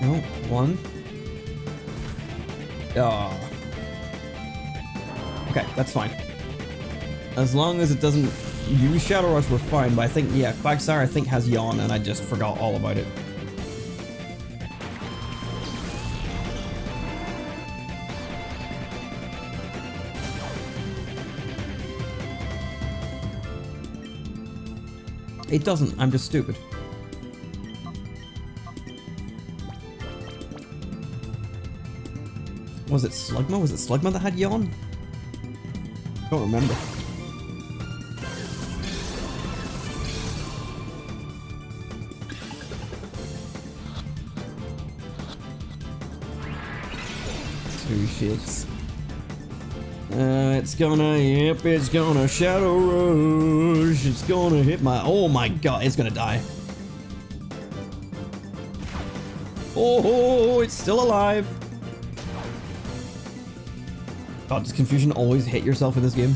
No, one. Oh. Okay, that's fine. As long as it doesn't use Shadow Rush, we're fine. But I think, yeah, Quagsire I think has Yawn, and I just forgot all about it. It doesn't. I'm just stupid. Was it Slugma? Was it Slugma that had Yawn? I don't remember. Two shits. It's gonna, yep, it's gonna Shadow Rush. It's gonna hit my, oh my god, it's gonna die. Oh, it's still alive. God, does confusion always hit yourself in this game?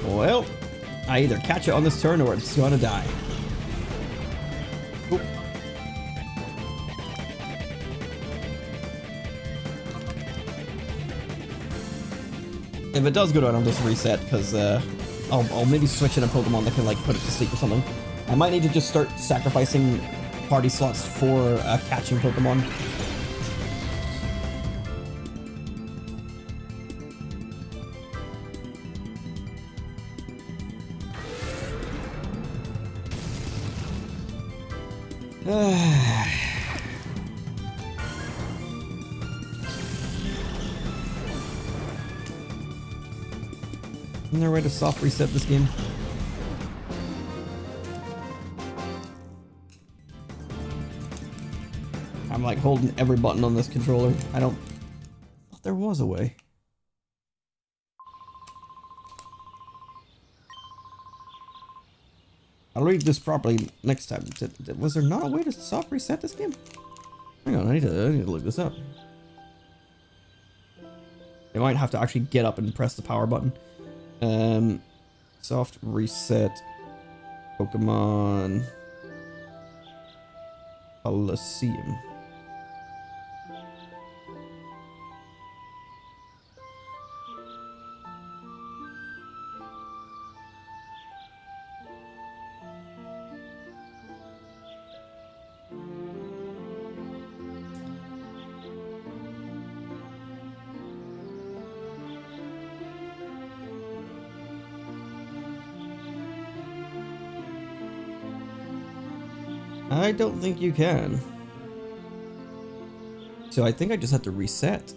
Well, I either catch it on this turn or it's gonna die. Oop. If it does go down, I'll just reset, because I'll maybe switch in a Pokemon that can like put it to sleep or something. I might need to just start sacrificing party slots for catching Pokemon. Isn't there a way to soft reset this game? I'm like holding every button on this controller. I thought there was a way. I'll read this properly next time. Was there not a way to soft reset this game? Hang on, I need to look this up. I might have to actually get up and press the power button. Soft reset Pokémon Colosseum. I don't think you can. So I think I just have to reset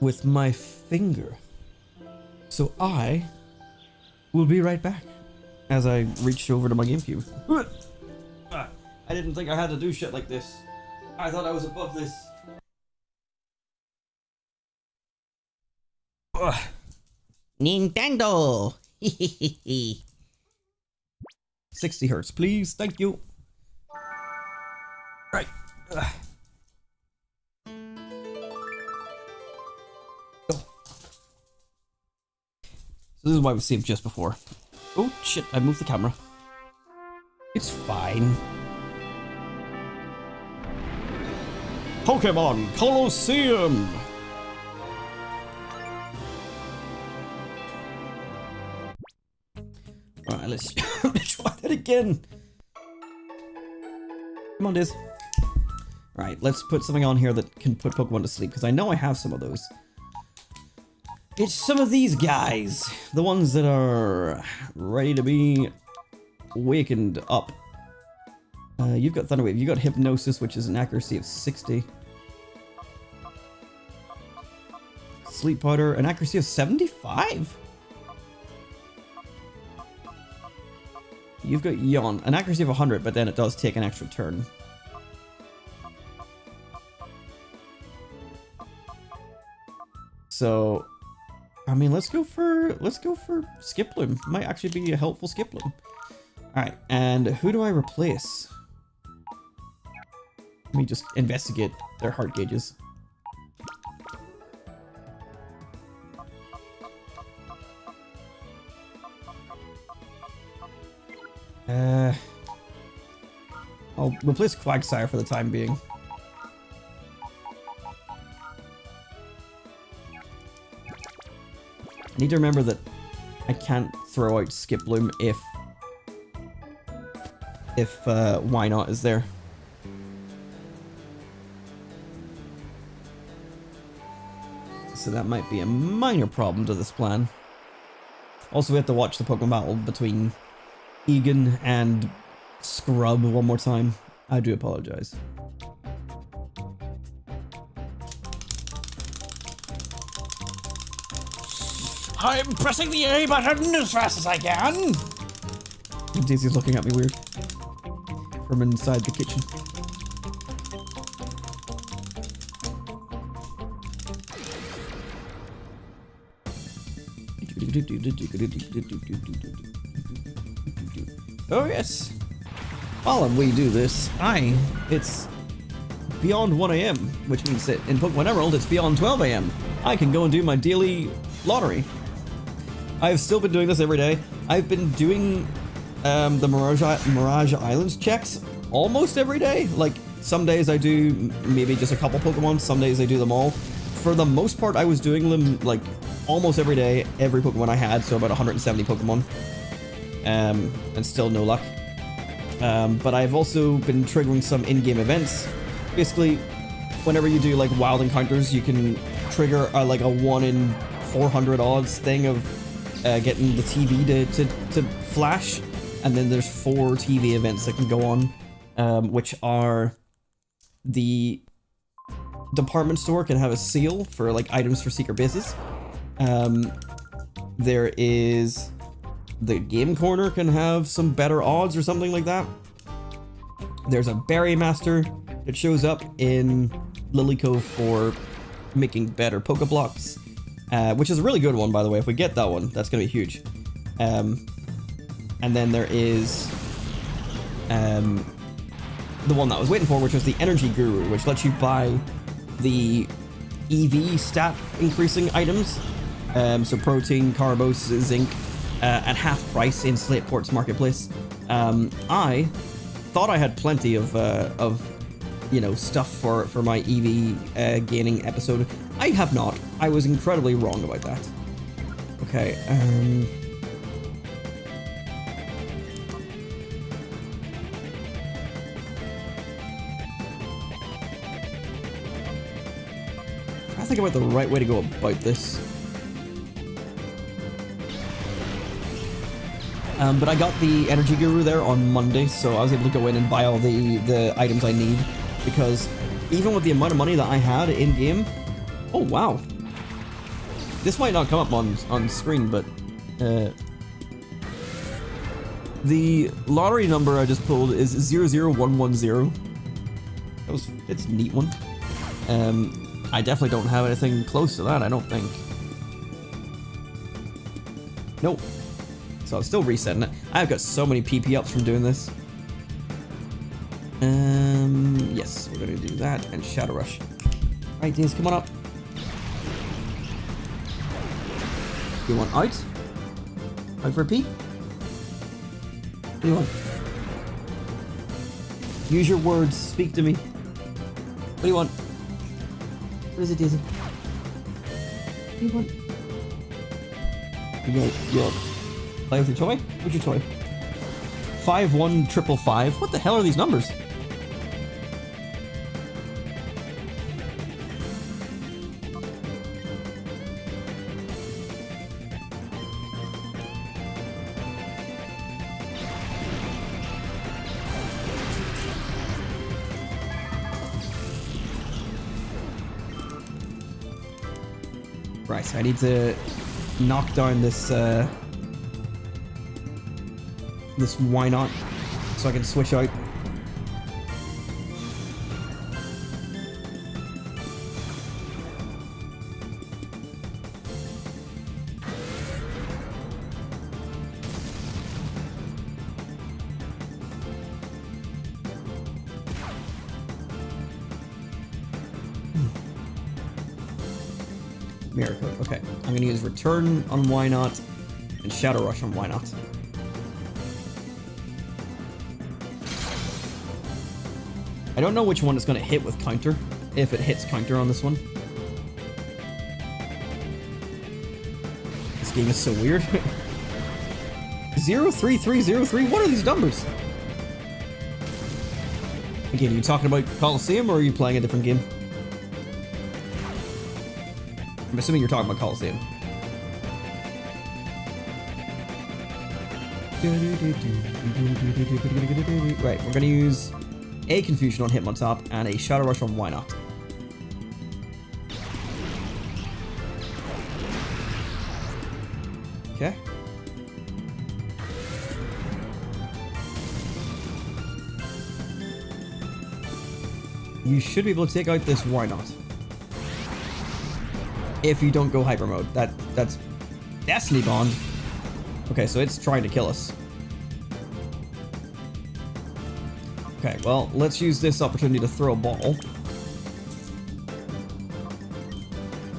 with my finger. So I will be right back as I reach over to my GameCube. I didn't think I had to do shit like this. I thought I was above this. Nintendo! 60 hertz, please. Thank you. Right. Oh. So this is why we've seen him just before. Oh shit, I moved the camera. It's fine. Pokémon Colosseum! Alright, let's try that again. Come on, Diz. Alright, let's put something on here that can put Pokemon to sleep, because I know I have some of those. It's some of these guys. The ones that are ready to be wakened up. You've got Thunder Wave. You've got Hypnosis, which is an accuracy of 60. Sleep Powder, an accuracy of 75? You've got Yawn, an accuracy of 100, but then it does take an extra turn. So, I mean, let's go for Skiploom. Might actually be a helpful Skiploom. Alright, and who do I replace? Let me just investigate their heart gauges. I'll replace Quagsire for the time being. I need to remember that I can't throw out Skiploom if Why Not is there. So that might be a minor problem to this plan. Also, we have to watch the Pokemon battle between Egan and Scrub one more time. I do apologize. I'm pressing the A button as fast as I can. Daisy's looking at me weird from inside the kitchen. Oh yes. While we do this, it's beyond 1 AM, which means that in Pokemon Emerald it's beyond 12 AM. I can go and do my daily lottery. I've still been doing this every day. I've been doing the Mirage Islands checks almost every day. Like, some days I do maybe just a couple Pokemon, some days I do them all. For the most part, I was doing them like almost every day, every Pokemon I had, so about 170 Pokemon. And still no luck. But I've also been triggering some in-game events. Basically, whenever you do like wild encounters, you can trigger like a 1 in 400 odds thing of getting the TV to flash, and then there's 4 TV events that can go on, which are the department store can have a seal for like items for secret bases. There is the game corner can have some better odds or something like that. There's a Berry Master that shows up in Lily Cove for making better Pokeblocks. Which is a really good one, by the way. If we get that one, that's going to be huge. And then there is the one that I was waiting for, which was the Energy Guru, which lets you buy the EV stat increasing items. So protein, carbos, zinc, at half price in Slateport's marketplace. I thought I had plenty of you know, stuff for my EV gaining episode. I have not. I was incredibly wrong about that. Okay, I think about the right way to go about this. But I got the Energy Guru there on Monday, so I was able to go in and buy all the items I need, because even with the amount of money that I had in-game... Oh, wow. This might not come up on screen, but... the lottery number I just pulled is 00110. It's a neat one. I definitely don't have anything close to that, I don't think. Nope. So I'm still resetting it. I've got so many PP ups from doing this. Yes, we're gonna do that and Shadow Rush. Alright, Days, come on up. You want out? Out for a pee? What do you want? Use your words, speak to me. What do you want? What is it, Daisy? What do you want? You want play with your toy? What's your toy? 51555. What the hell are these numbers? Right, so I need to knock down this this why not so I can switch out. Mirror code. Okay, I'm gonna use return on why not and shadow rush on why not. I don't know which one it's gonna hit with counter, if it hits counter on this one. This game is so weird. 03303. What are these numbers? Again, are you talking about Colosseum or are you playing a different game? I'm assuming you're talking about Colosseum. Right, we're gonna use a Confusion on Hitmontop and a Shadow Rush on Why Not. Okay. You should be able to take out this Why Not. If you don't go hyper mode. That's Destiny Bond. Okay, so it's trying to kill us. Okay, well, let's use this opportunity to throw a ball.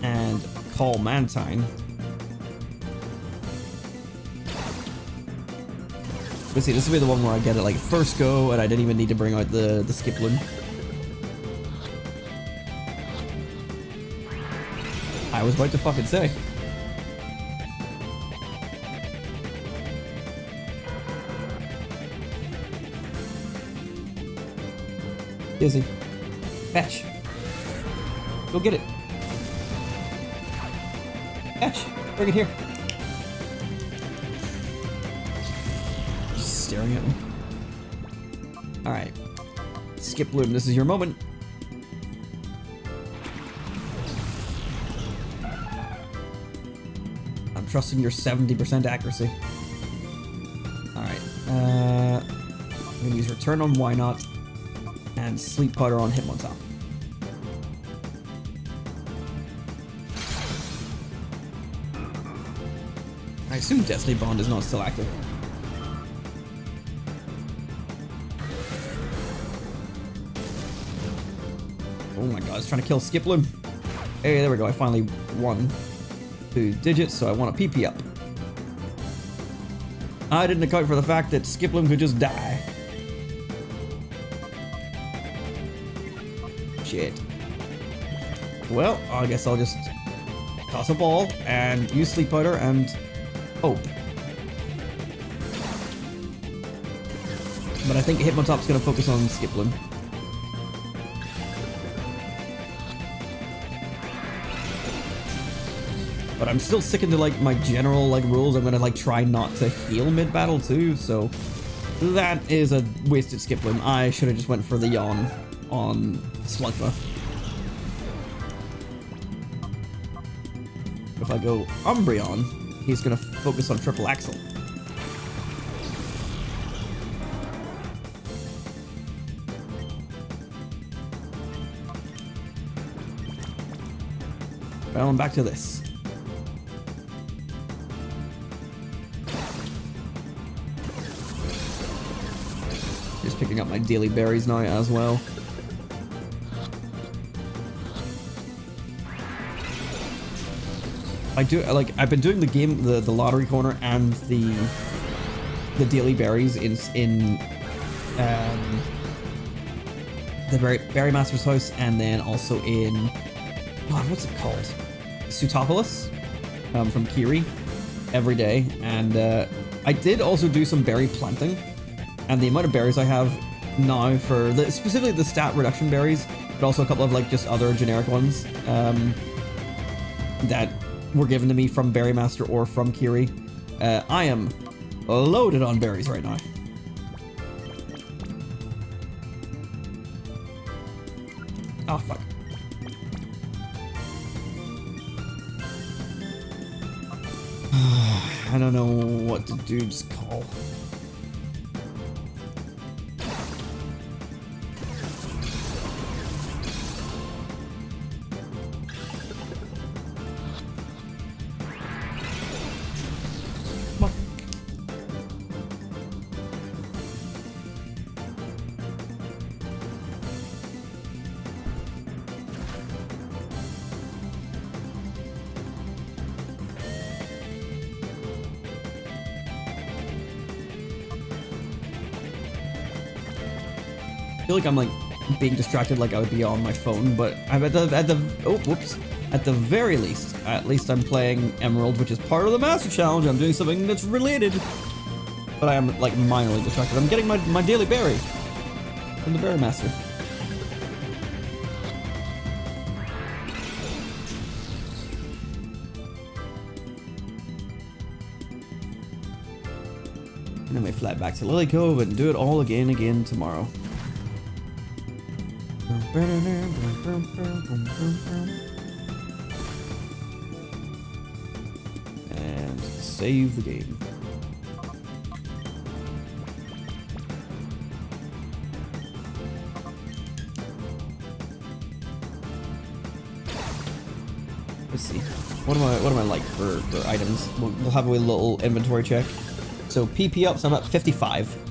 And call Mantine. Let's see, this will be the one where I get it like first go and I didn't even need to bring out the Skiploom. I was about to fucking say. Dizzy. Fetch. Go get it. Fetch. Bring it here. Just staring at him. Alright. Skiploom, this is your moment. Trusting your 70% accuracy. Alright. I'm gonna use return on why not and sleep powder on Hitmontop. I assume Destiny Bond is not still active. Oh my god, it's trying to kill Skiploom. Hey, there we go. I finally won 2 digits, so I want a PP up. I didn't account for the fact that Skiploom could just die. Shit. Well, I guess I'll just toss a ball and use sleep powder and hope. But I think Hitmontop's gonna focus on Skiploom. But I'm still sticking to like my general like rules. I'm gonna like try not to heal mid battle too, so that is a wasted Skiploom. I should have just went for the yawn on Slugma. If I go Umbreon, he's gonna focus on Triple Axle. Well, I'm back to this. Just picking up my daily berries now as well. I've been doing the game, the lottery corner and the daily berries in the Berry Master's house, and then also in what's it called? Sutopolis from Kiri every day. And I did also do some berry planting, and the amount of berries I have now for specifically the stat reduction berries, but also a couple of like just other generic ones that were given to me from Berry Master or from Kiri. I am loaded on berries right now. Oh fuck. I don't know what to do, just call. Come on. I feel like I'm like being distracted like I would be on my phone, but I'm at the very least, at least I'm playing Emerald, which is part of the Master Challenge. I'm doing something that's related, but I am like minorly distracted. I'm getting my daily berry from the Berry Master. And then we fly back to Lily Cove and do it all again tomorrow. And save the game. Let's see. What am I like for items? We'll have a little inventory check. So PP ups, I'm at 55.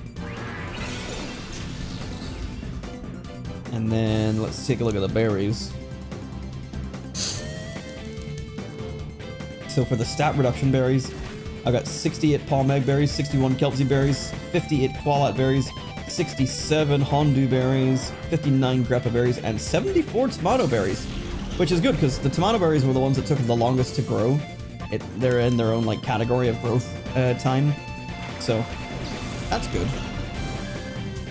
And then let's take a look at the berries. So for the stat reduction berries, I got 68 Palmeg berries, 61 Kelpsy berries, 58 Qualat berries, 67 Hondu berries, 59 Greppa berries, and 74 tomato berries, which is good because the tomato berries were the ones that took the longest to grow. They're in their own like category of growth time, so that's good.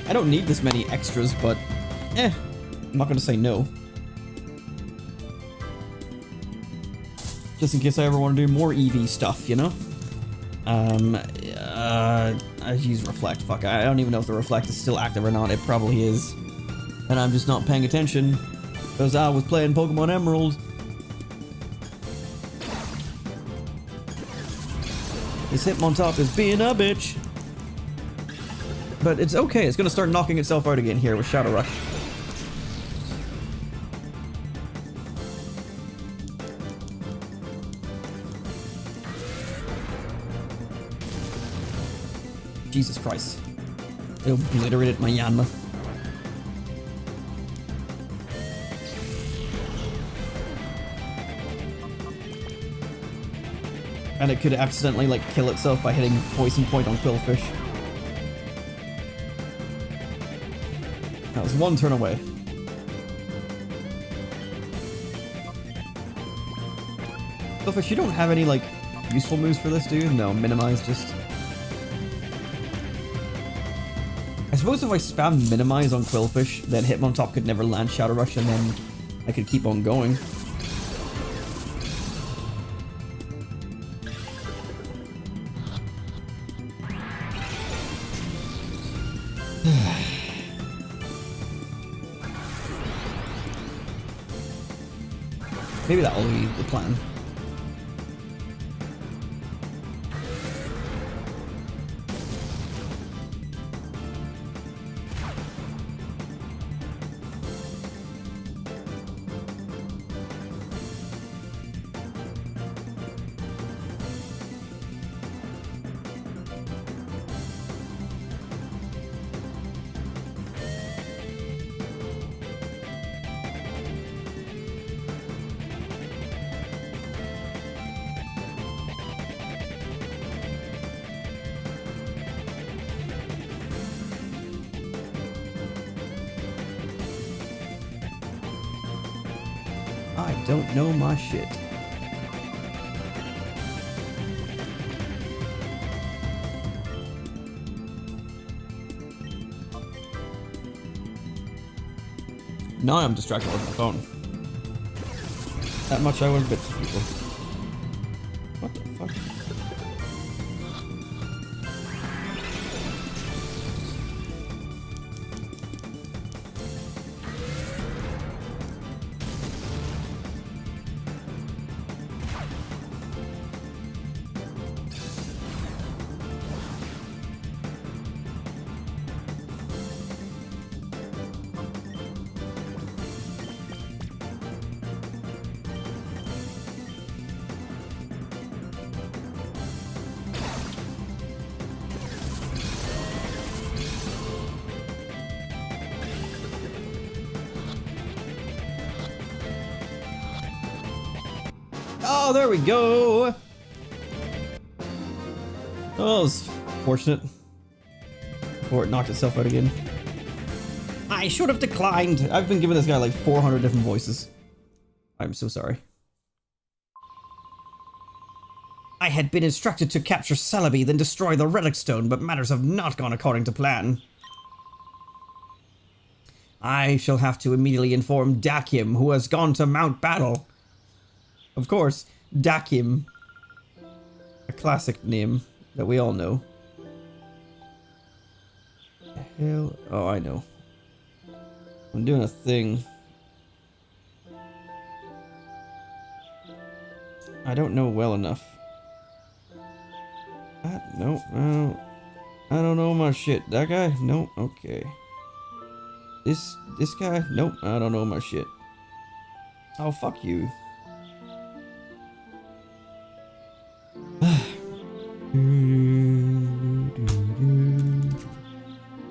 I don't need this many extras, but I'm not gonna say no. Just in case I ever want to do more EV stuff, you know? I use Reflect. Fuck, I don't even know if the Reflect is still active or not. It probably is. And I'm just not paying attention because I was playing Pokemon Emerald. This Hitmontop is being a bitch. But it's okay. It's gonna start knocking itself out again here with Shadow Rush. Jesus Christ. It obliterated my Yanma. And it could accidentally like kill itself by hitting Poison Point on Quillfish. That was one turn away. Quillfish, you don't have any like useful moves for this, do you? No, minimize just... I suppose if I spam minimize on Quillfish, then Hitmontop could never land Shadow Rush and then I could keep on going. Maybe that'll be the plan. I don't know my shit. Now I'm distracted with my phone. That much I would admit to people. What the fuck? Oh, there we go. Oh, it was fortunate. Before it knocked itself out again. I should have declined. I've been giving this guy like 400 different voices. I'm so sorry. I had been instructed to capture Celebi, then destroy the relic stone, but matters have not gone according to plan. I shall have to immediately inform Dakim, who has gone to Mount Battle. Of course, Dakim. A classic name that we all know. The hell? Oh, I know. I'm doing a thing. I don't know well enough. Nope, I don't know my shit. That guy? Nope, okay. This guy? Nope, I don't know my shit. Oh, fuck you.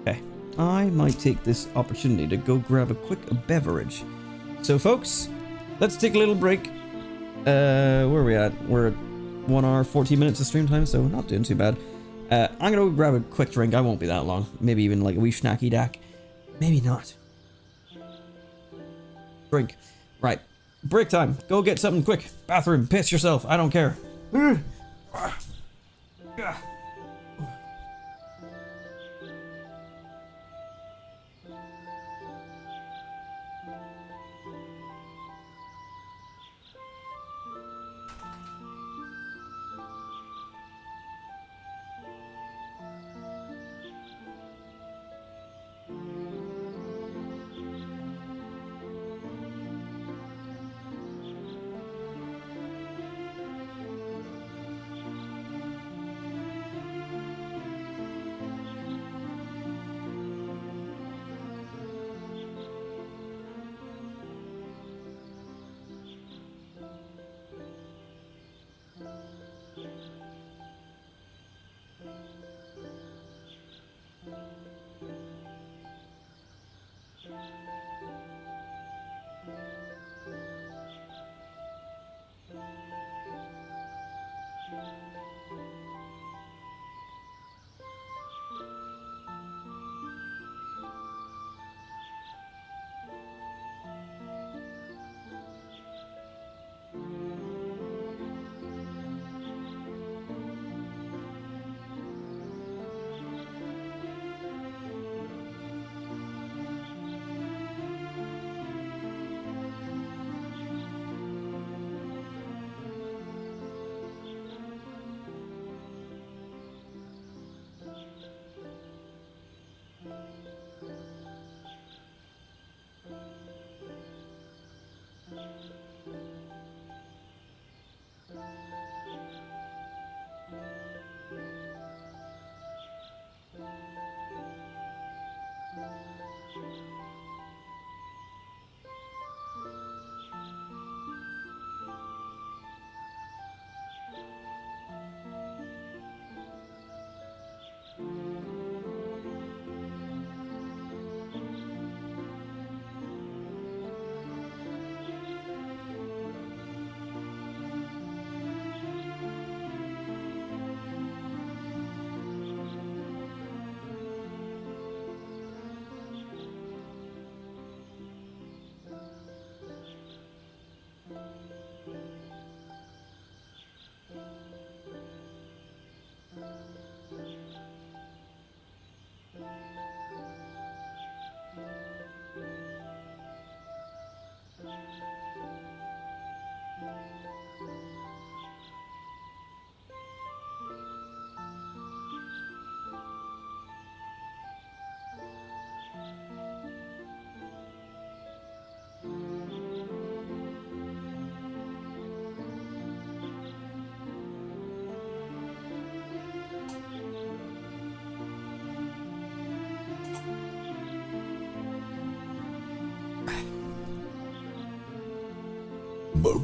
Okay, I might take this opportunity to go grab a quick beverage. So, folks, let's take a little break. Where are we at? We're at 1 hour, 14 minutes of stream time, so not doing too bad. I'm gonna go grab a quick drink. I won't be that long. Maybe even like a wee snacky dack. Maybe not. Drink. Right. Break time. Go get something quick. Bathroom. Piss yourself. I don't care.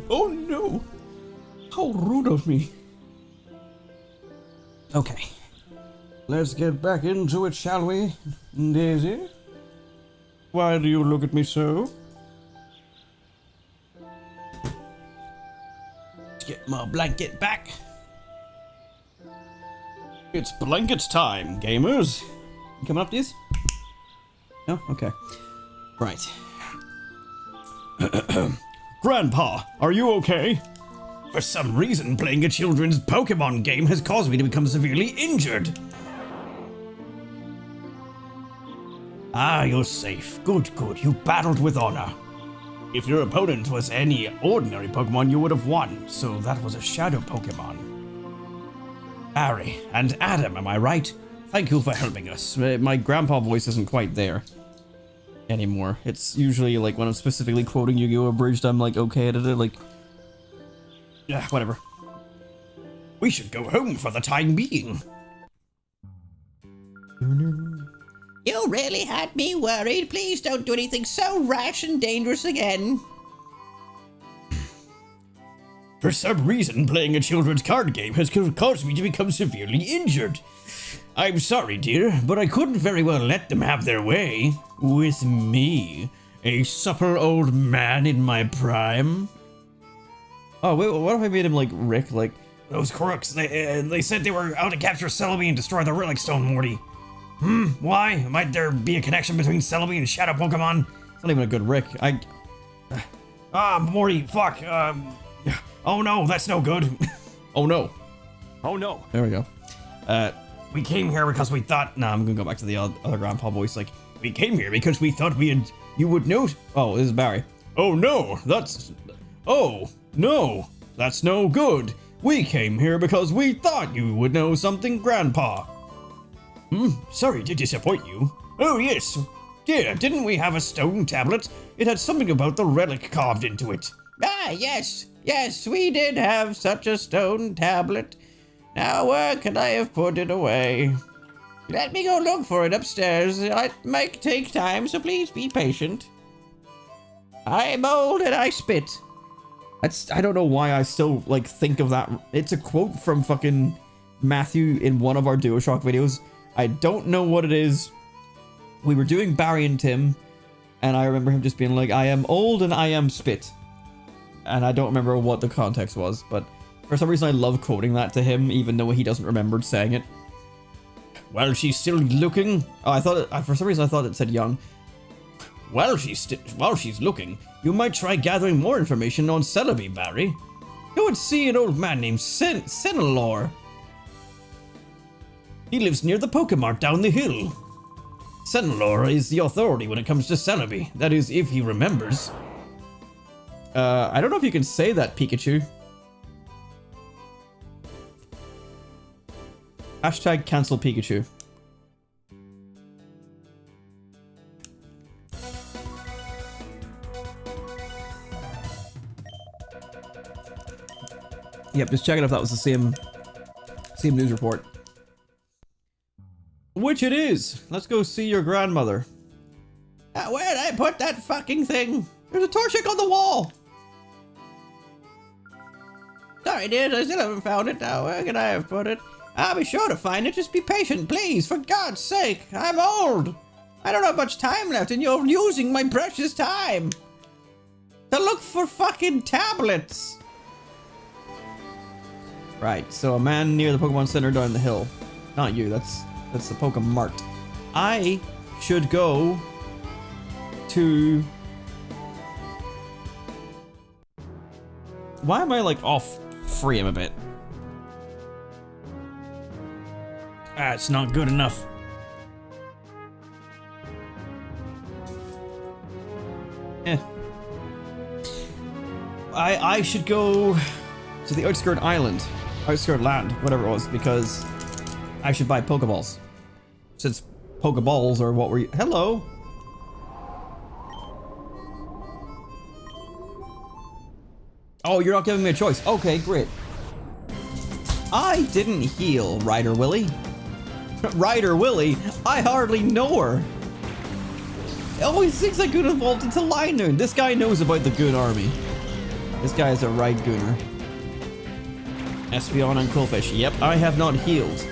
Oh no! How rude of me. Okay. Let's get back into it, shall we, Daisy? Why do you look at me so? Let's get my blanket back. It's blankets time, gamers. You coming up, these? No? Okay. Right. Grandpa, are you okay? For some reason, playing a children's Pokemon game has caused me to become severely injured. Ah, you're safe. Good, good. You battled with honor. If your opponent was any ordinary Pokemon, you would have won, so that was a Shadow Pokémon. Harry and Adam, am I right? Thank you for helping us. My grandpa voice isn't quite there anymore. It's usually like when I'm specifically quoting Yu-Gi-Oh! Abridged, I'm like okay at it, like... Yeah, whatever. We should go home for the time being. You really had me worried. Please don't do anything so rash and dangerous again. For some reason, playing a children's card game has caused me to become severely injured. I'm sorry, dear, but I couldn't very well let them have their way. With me, a supple old man in my prime. Oh, wait, what if I made him like Rick? Like, those crooks, they said they were out to capture Celebi and destroy the Relic Stone, Morty. Why? Might there be a connection between Celebi and Shadow Pokémon? It's not even a good Rick. Morty, fuck. Oh no, that's no good. Oh no. Oh no. There we go. We came here because we thought... Nah, I'm gonna go back to the other grandpa voice. Like, we came here because we thought you would know... Oh, this is Barry. Oh no, that's... Oh, no, that's no good. We came here because we thought you would know something, Grandpa. Sorry to disappoint you. Oh, yes. Dear, didn't we have a stone tablet? It had something about the relic carved into it. Ah, yes. Yes, we did have such a stone tablet. Now, where could I have put it away? Let me go look for it upstairs. It might take time, so please be patient. I'm old and I spit. I don't know why I still, like, think of that. It's a quote from fucking Matthew in one of our DuoShock videos. I don't know what it is. We were doing Barry and Tim, and I remember him just being like, I am old and I am spit. And I don't remember what the context was, but for some reason I love quoting that to him, even though he doesn't remember saying it. Well, she's still looking. Oh, for some reason I thought it said young. While she's looking, you might try gathering more information on Celebi, Barry. Go and see an old man named Sinalor. He lives near the Pokemart down the hill. Sinalor is the authority when it comes to Celebi. That is, if he remembers. I don't know if you can say that, Pikachu. Hashtag cancel Pikachu. Yep, just checking if that was the same news report. Which it is. Let's go see your grandmother. Where did I put that fucking thing? There's a Torchic on the wall. Sorry, dude, I still haven't found it. Now, where can I have put it? I'll be sure to find it. Just be patient, please. For God's sake, I'm old. I don't have much time left, and you're using my precious time to look for fucking tablets. Right, so a man near the Pokemon Center down the hill. Not you, that's the Pokemart. I should go to... Why am I like off frame a bit? It's not good enough. I should go to the outskirt island. Outskirt land, whatever it was, because I should buy Pokeballs. Since Pokeballs are what we're... Hello! Oh, you're not giving me a choice. Okay, great. I didn't heal Ryder Willie. Ryder Willie? I hardly know her. Oh, he thinks I could have evolved into Linoon. This guy knows about the Goon army. This guy is a right Gooner. Espeon and Quillfish. Yep, I have not healed.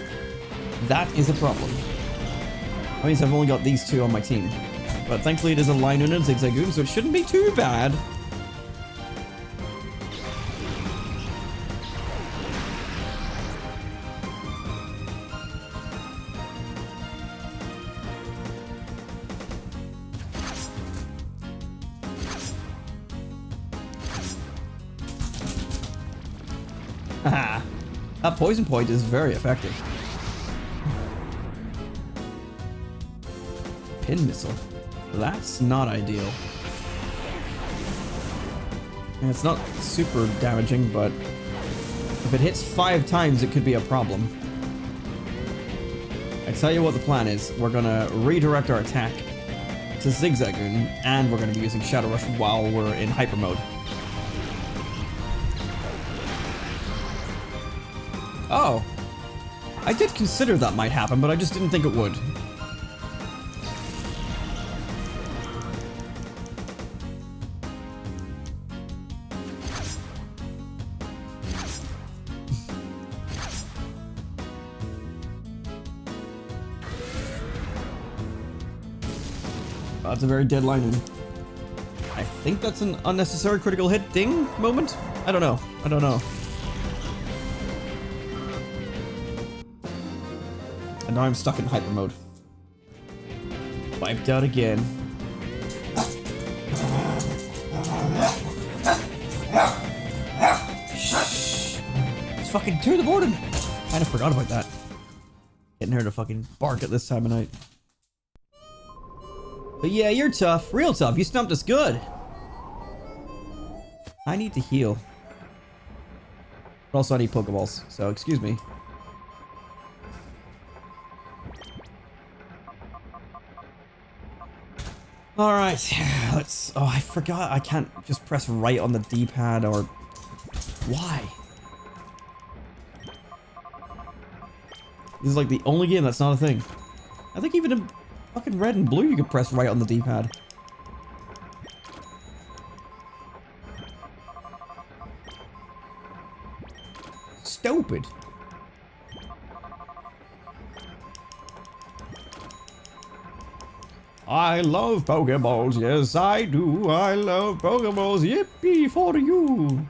That is a problem. That means I've only got these two on my team. But thankfully it is a Linoon and Zigzagoon, so it shouldn't be too bad. Haha. That poison point is very effective. Pin missile. That's not ideal. And it's not super damaging, but if it hits 5 times, it could be a problem. I tell you what the plan is. We're gonna redirect our attack to Zigzagoon, and we're gonna be using Shadow Rush while we're in hyper mode. Oh. I did consider that might happen, but I just didn't think it would. That's a very dead line. I think that's an unnecessary critical hit ding moment? I don't know. I don't know. And now I'm stuck in hyper mode. Wiped out again. Shh. Let's fucking tear the board in. Kind of forgot about that. Getting her to fucking bark at this time of night. But yeah, you're tough. Real tough. You stumped us good. I need to heal. But also I need Pokeballs, so excuse me. Alright, let's... Oh, I forgot I can't just press right on the D-pad or... Why? This is like the only game that's not a thing. I think even in fucking red and blue you can press right on the D-pad. Stupid. I love Pokeballs, yes I do. I love Pokeballs, yippee for you.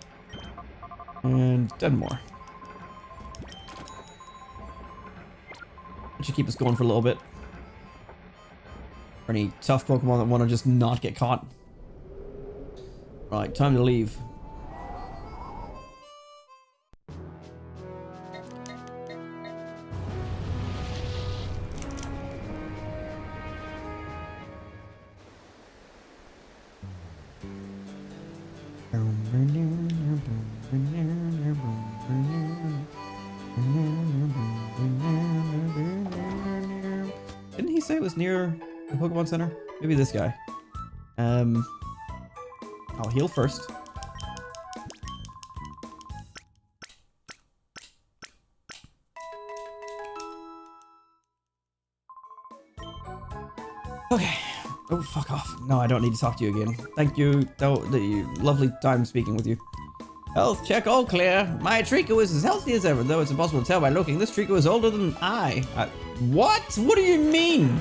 And 10 more. That should keep us going for a little bit. For any tough Pokemon that want to just not get caught. Right, time to leave. Didn't he say it was near the Pokemon Center? Maybe this guy. I'll heal first. Okay. Oh, fuck off. No, I don't need to talk to you again. Thank you. The lovely time speaking with you. Health check all clear. My Trico is as healthy as ever, though it's impossible to tell by looking. This Trico is older than I. What? What do you mean?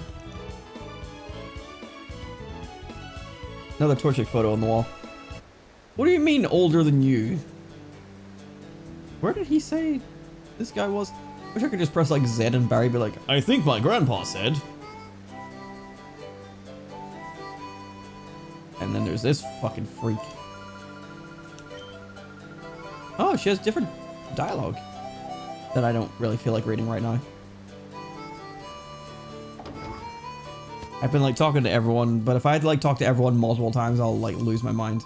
Another Torchic photo on the wall. What do you mean older than you? Where did he say this guy was? Wish I could just press like Z and Barry be like, I think my grandpa said. And then there's this fucking freak. Oh, she has different dialogue that I don't really feel like reading right now. I've been like talking to everyone, but if I had to like talk to everyone multiple times, I'll like lose my mind.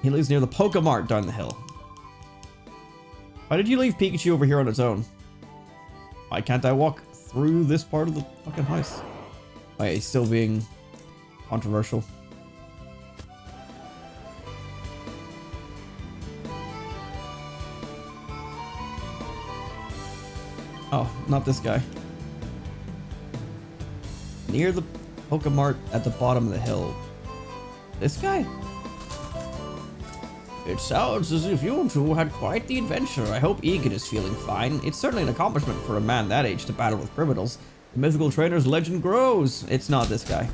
He lives near the Pokemart down the hill. Why did you leave Pikachu over here on its own? Why can't I walk through this part of the fucking house? Why, he's still being controversial. Oh, not this guy. Near the Pokemart at the bottom of the hill. This guy? It sounds as if you two had quite the adventure. I hope Egan is feeling fine. It's certainly an accomplishment for a man that age to battle with criminals. The mythical trainer's legend grows. It's not this guy.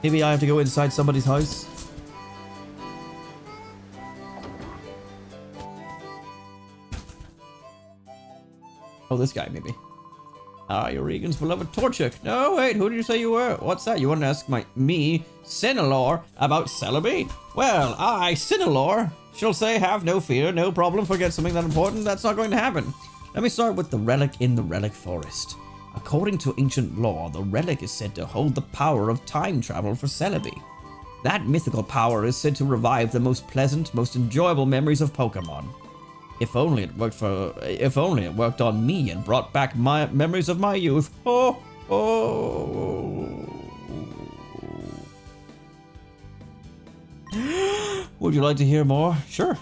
Maybe I have to go inside somebody's house. Oh, this guy, maybe. Ah, you're Regan's beloved Torchic. No, wait, who did you say you were? What's that? You want to ask me, Sinalor, about Celebi? Well, I, Sinalor, shall say have no fear, no problem, forget something that important, that's not going to happen. Let me start with the relic in the Relic Forest. According to ancient lore, the relic is said to hold the power of time travel for Celebi. That mythical power is said to revive the most pleasant, most enjoyable memories of Pokemon. If only it worked on me and brought back my memories of my youth. Oh, oh. Would you like to hear more? Sure.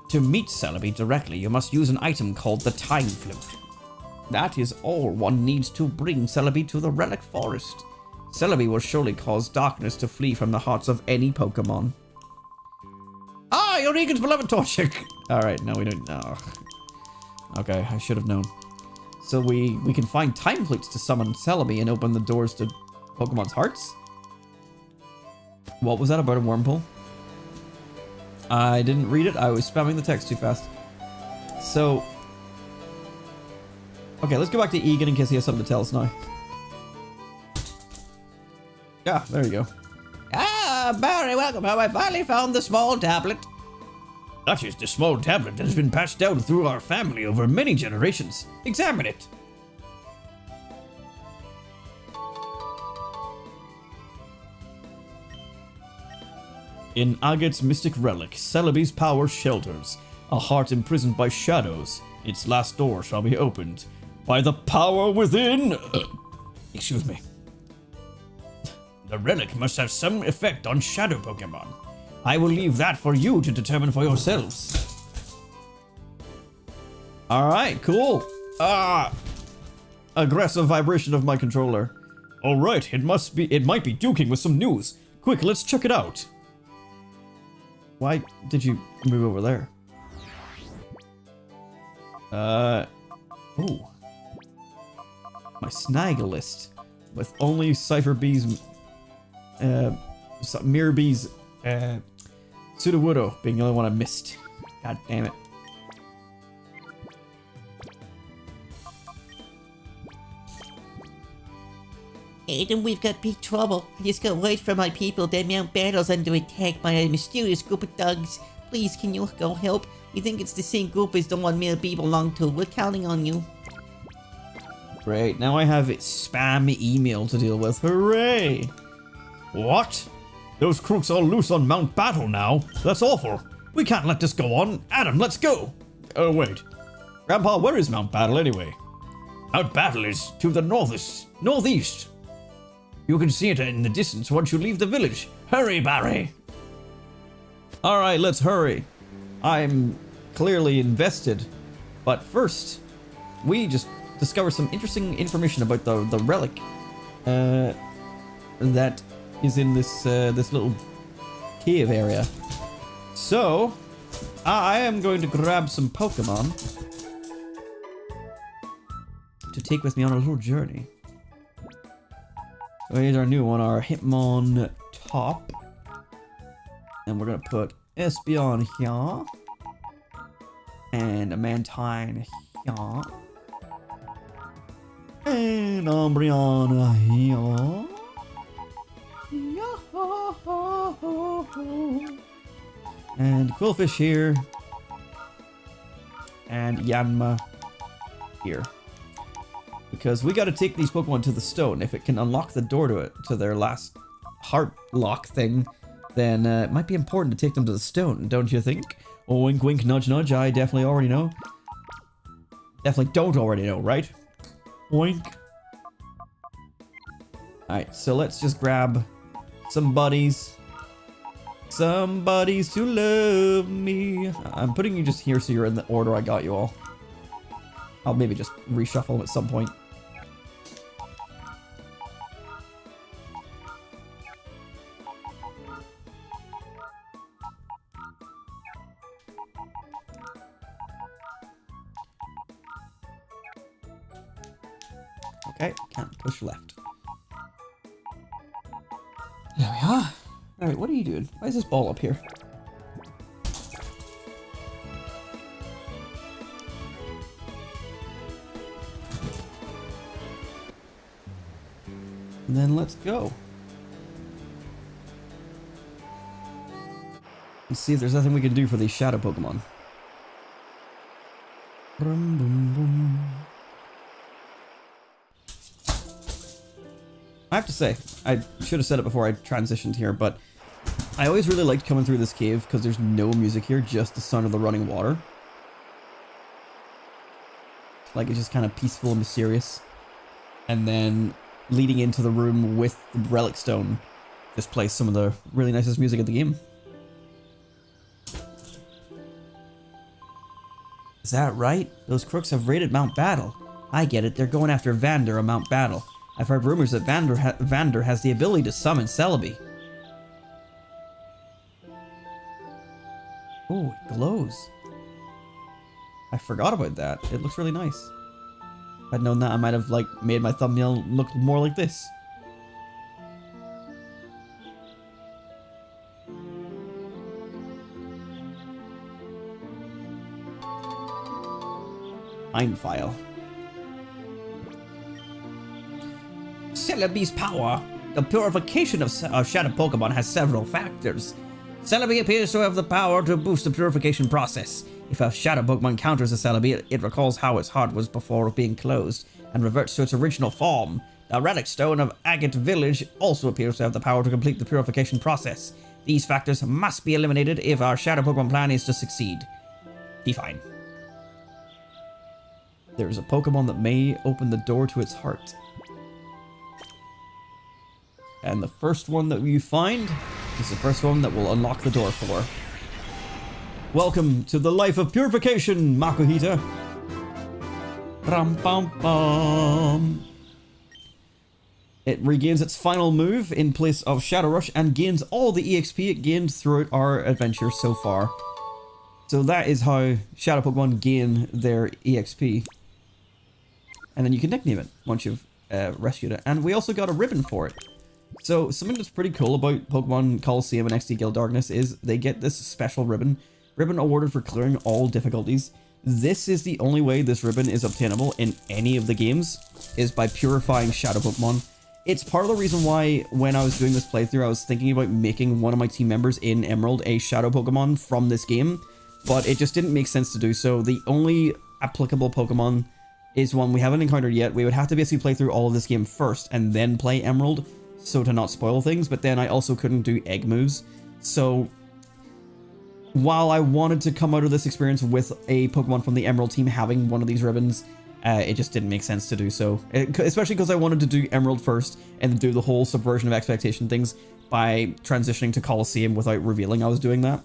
To meet Celebi directly, you must use an item called the Time Flute. That is all one needs to bring Celebi to the Relic Forest. Celebi will surely cause darkness to flee from the hearts of any Pokemon. Ah, you're Regan's beloved Torchic! Alright, no, we don't. Oh. Okay, I should have known. So we can find time flutes to summon Celebi and open the doors to Pokemon's hearts? What was that about a wormhole? I didn't read it. I was spamming the text too fast. So... Okay, let's go back to Egan in case he has something to tell us now. Yeah, there you go. Ah, Barry, welcome home. I finally found the small tablet. That is the small tablet that has been passed down through our family over many generations. Examine it. In Agate's mystic relic, Celebi's power shelters. A heart imprisoned by shadows. Its last door shall be opened. By the power within... excuse me. The relic must have some effect on Shadow Pokémon. I will leave that for you to determine for yourselves. Alright, cool. Aggressive vibration of my controller. Alright, it might be duking with some news. Quick, let's check it out. Why did you move over there? Ooh. My snaggle list. With only Cypher B's, Miror B's, Sudowoodo being the only one I missed. God damn it. Aiden, we've got big trouble. I just got word from my people that Mount Battle's under attack by a mysterious group of thugs. Please, can you go help? We think it's the same group as the one Miror B belonged to. We're counting on you. Great, now I have spam email to deal with. Hooray! What? Those crooks are loose on Mount Battle now? That's awful. We can't let this go on. Adam, let's go! Oh, wait. Grandpa, where is Mount Battle anyway? Mount Battle is to the northeast. You can see it in the distance once you leave the village. Hurry, Barry! Alright, let's hurry. I'm clearly invested. But first, we just discovered some interesting information about the relic that is in this little cave area. So, I am going to grab some Pokemon to take with me on a little journey. So here's our new one, our Hitmon Top. And we're going to put Espeon here. And a Mantine here. And Umbreon here. And Quillfish here. And Yanma here. Because we gotta take these Pokemon to the stone. If it can unlock the door to it, to their last heart lock thing, then it might be important to take them to the stone, don't you think? Oh, wink wink, nudge nudge, I definitely already know. Definitely don't already know, right? Wink. Alright, so let's just grab some buddies. Some buddies to love me. I'm putting you just here so you're in the order I got you all. I'll maybe just reshuffle them at some point. Okay, can't push left. There we are. Alright, what are you doing? Why is this ball up here? And then let's go. Let's see if there's nothing we can do for these Shadow Pokemon. Brum, boom, boom. I have to say, I should have said it before I transitioned here, but I always really liked coming through this cave because there's no music here, just the sound of the running water. Like, it's just kind of peaceful and mysterious. And then leading into the room with the Relic Stone just plays some of the really nicest music of the game. Is that right? Those crooks have raided Mount Battle. I get it, they're going after Vander on Mount Battle. I've heard rumors that Vander has the ability to summon Celebi. Oh, it glows. I forgot about that. It looks really nice. If I'd known that, I might have like made my thumbnail look more like this. Mind file. Celebi's power. The purification of Shadow Pokémon has several factors. Celebi appears to have the power to boost the purification process. If a Shadow Pokémon encounters a Celebi, it recalls how its heart was before being closed and reverts to its original form. The Relic Stone of Agate Village also appears to have the power to complete the purification process. These factors must be eliminated if our Shadow Pokémon plan is to succeed. Be fine. There is a Pokemon that may open the door to its heart. And the first one that you find is the first one that will unlock the door for. Welcome to the life of purification, Makuhita. Ram pam pam. It regains its final move in place of Shadow Rush and gains all the EXP it gained throughout our adventure so far. So that is how Shadow Pokemon gain their EXP. And then you can nickname it once you've rescued it. And we also got a ribbon for it. So something that's pretty cool about Pokemon Colosseum and XD Gale of Darkness is they get this special ribbon. Ribbon awarded for clearing all difficulties. This is the only way this ribbon is obtainable in any of the games, is by purifying Shadow Pokemon. It's part of the reason why when I was doing this playthrough I was thinking about making one of my team members in Emerald a Shadow Pokemon from this game, but it just didn't make sense to do so. The only applicable Pokemon is one we haven't encountered yet. We would have to basically play through all of this game first and then play Emerald, so to not spoil things, but then I also couldn't do egg moves. So while I wanted to come out of this experience with a Pokemon from the Emerald team having one of these ribbons, it just didn't make sense to do so. Especially because I wanted to do Emerald first and do the whole subversion of expectation things by transitioning to Colosseum without revealing I was doing that.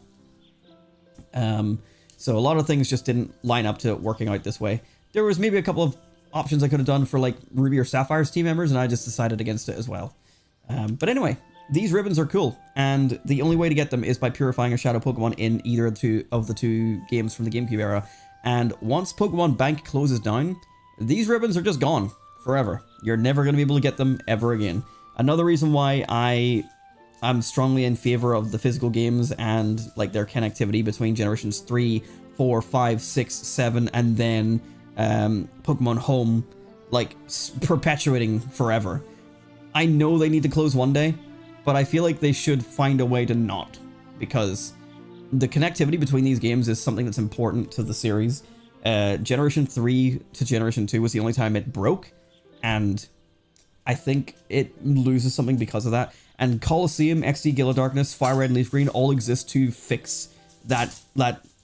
So a lot of things just didn't line up to working out this way. There was maybe a couple of options I could have done for like Ruby or Sapphire's team members, and I just decided against it as well. But anyway, these ribbons are cool, and the only way to get them is by purifying a Shadow Pokemon in either of the two games from the GameCube era. And once Pokemon Bank closes down, these ribbons are just gone forever. You're never going to be able to get them ever again. Another reason why I'm strongly in favor of the physical games and like their connectivity between generations 3, 4, 5, 6, 7, and then Pokemon Home, like perpetuating forever. I know they need to close one day, but I feel like they should find a way to not, because the connectivity between these games is something that's important to the series. Generation 3 to Generation 2 was the only time it broke, and I think it loses something because of that. And Colosseum, XD, Gale of Darkness, FireRed and LeafGreen all exist to fix that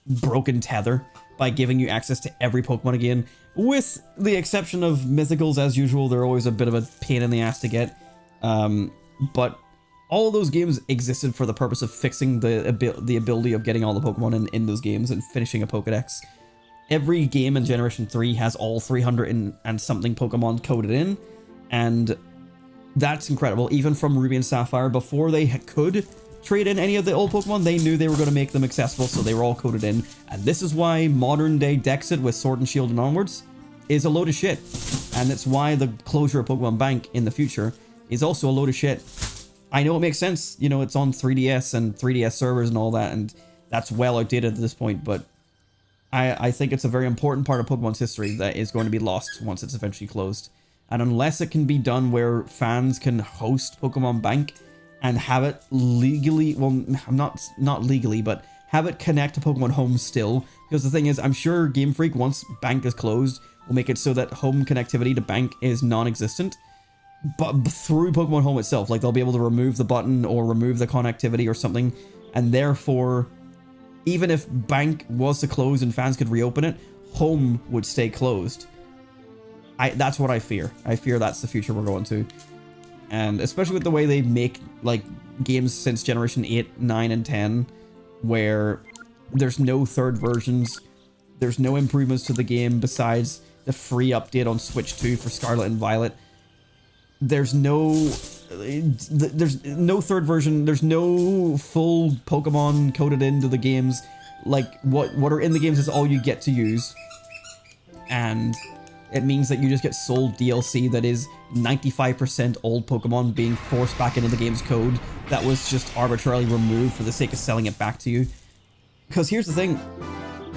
broken tether by giving you access to every Pokemon again. With the exception of Mythicals, as usual, they're always a bit of a pain in the ass to get. But all of those games existed for the purpose of fixing the ability of getting all the Pokemon in those games and finishing a Pokedex. Every game in Generation 3 has all 300 and something Pokemon coded in, and that's incredible. Even from Ruby and Sapphire, before they could trade in any of the old Pokemon, they knew they were going to make them accessible, so they were all coded in. And this is why modern day Dexit with Sword and Shield and onwards is a load of shit. And it's why the closure of Pokemon Bank in the future is also a load of shit. I know it makes sense, you know, it's on 3DS and 3DS servers and all that, and that's well outdated at this point, but I think it's a very important part of Pokemon's history that is going to be lost once it's eventually closed. And unless it can be done where fans can host Pokemon Bank and have it legally, well, not legally, but have it connect to Pokemon Home still. Because the thing is, I'm sure Game Freak, once Bank is closed, will make it so that home connectivity to Bank is non-existent. But through Pokemon Home itself, like they'll be able to remove the button or remove the connectivity or something. And therefore, even if Bank was to close and fans could reopen it, Home would stay closed. That's what I fear. I fear that's the future we're going to. And especially with the way they make like games since Generation 8, 9, and 10, where there's no third versions, there's no improvements to the game besides the free update on Switch 2 for Scarlet and Violet. There's no third version, there's no full Pokemon coded into the games. Like what are in the games is all you get to use. And it means that you just get sold DLC that is 95% old Pokemon being forced back into the game's code that was just arbitrarily removed for the sake of selling it back to you. Because here's the thing,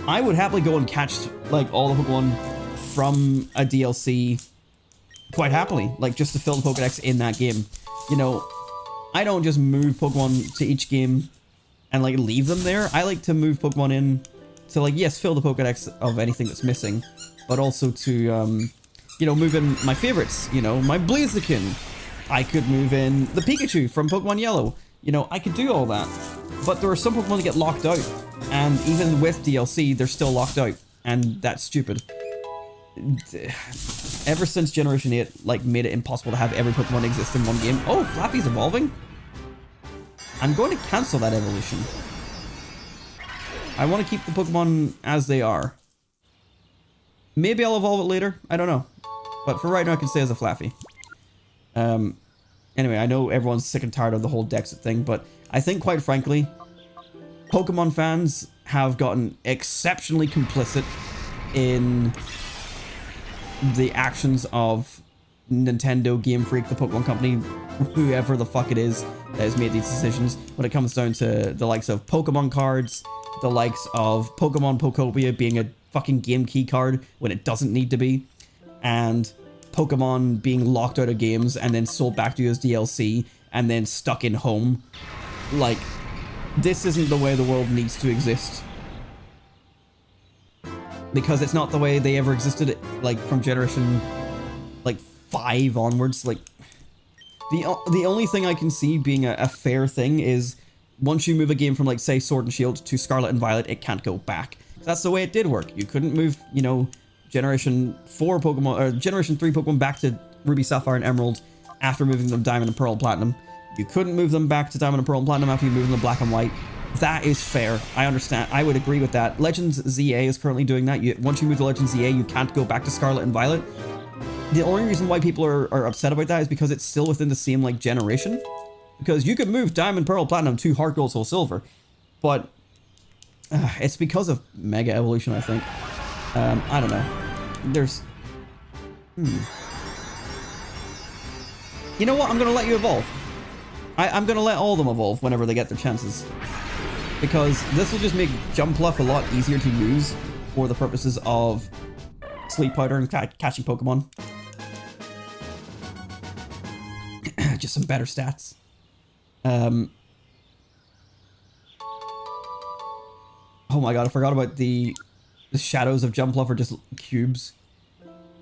I would happily go and catch like all the Pokemon from a DLC quite happily, like just to fill the Pokedex in that game. You know, I don't just move Pokemon to each game and like leave them there. I like to move Pokemon in to like, yes, fill the Pokedex of anything that's missing, but also to, you know, move in my favorites, you know, my Blaziken. I could move in the Pikachu from Pokemon Yellow. You know, I could do all that. But there are some Pokemon that get locked out. And even with DLC, they're still locked out. And that's stupid. Ever since Generation 8, like, made it impossible to have every Pokemon exist in one game. Oh, Flappy's evolving? I'm going to cancel that evolution. I want to keep the Pokemon as they are. Maybe I'll evolve it later. I don't know. But for right now, I can stay as a Flappy. Anyway, I know everyone's sick and tired of the whole Dexit thing, but I think, quite frankly, Pokemon fans have gotten exceptionally complicit in the actions of Nintendo, Game Freak, the Pokemon Company, whoever the fuck it is that has made these decisions when it comes down to the likes of Pokemon cards, the likes of Pokemon Pokopia being a fucking game key card when it doesn't need to be, and Pokemon being locked out of games and then sold back to you as DLC and then stuck in home. Like, this isn't the way the world needs to exist. Because it's not the way they ever existed, like, from Generation, like, 5 onwards. Like, the only thing I can see being a fair thing is once you move a game from, like, say, Sword and Shield to Scarlet and Violet, it can't go back. That's the way it did work. You couldn't move, you know, Generation 4 Pokemon, or Generation 3 Pokemon back to Ruby, Sapphire, and Emerald after moving them Diamond and Pearl and Platinum. You couldn't move them back to Diamond and Pearl and Platinum after you moved them to Black and White. That is fair. I understand. I would agree with that. Legends ZA is currently doing that. Once you move to Legends ZA, you can't go back to Scarlet and Violet. The only reason why people are upset about that is because it's still within the same, like, generation. Because you could move Diamond, Pearl, Platinum to Heart Gold, Soul Silver. But it's because of Mega Evolution, I think. I don't know. There's... You know what? I'm going to let you evolve. I'm going to let all of them evolve whenever they get their chances. Because this will just make Jumpluff a lot easier to use for the purposes of Sleep Powder and catching Pokemon. Just some better stats. Oh my god, I forgot about the shadows of Jumpluff are just cubes.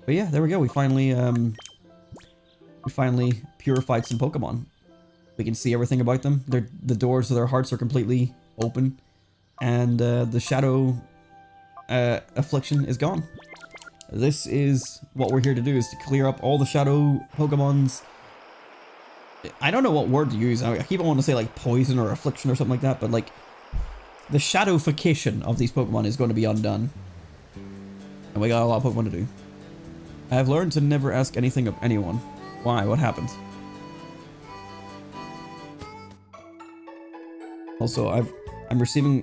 But yeah, there we go. We finally purified some Pokemon. We can see everything about them. The doors of their hearts are completely open, and the shadow affliction is gone. This is what we're here to do: is to clear up all the shadow Pokemon's. I don't know what word to use. I keep on wanting to say like poison or affliction or something like that, but like the shadowfication of these Pokemon is going to be undone. And we got a lot of Pokemon to do. I have learned to never ask anything of anyone. Why? What happened? Also, I'm receiving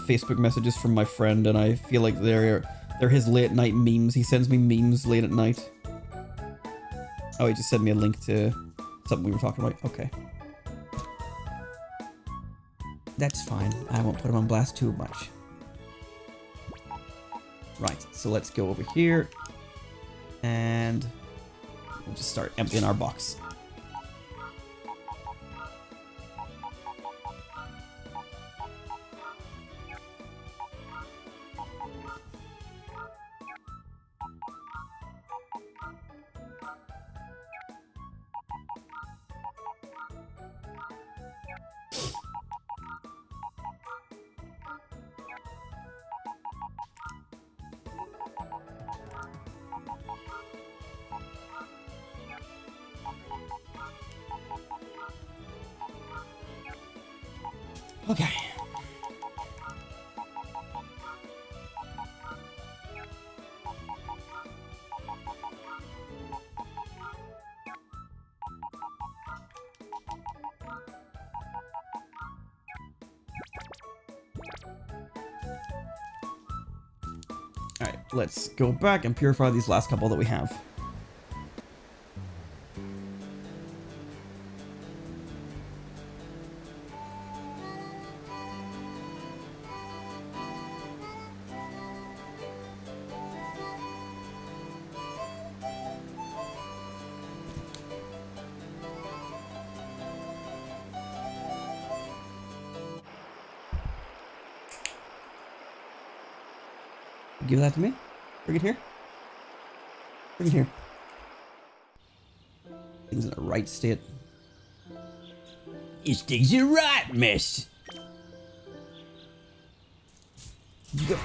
Facebook messages from my friend, and I feel like they're his late night memes. He sends me memes late at night. Oh, he just sent me a link to something we were talking about. Okay. That's fine. I won't put him on blast too much. Right, so let's go over here. And We'll just start emptying our box. Okay. Alright, let's go back and purify these last couple that we have. Give that to me. Bring it here. Bring it here. Things in the right state. This thing's a right mess. Go.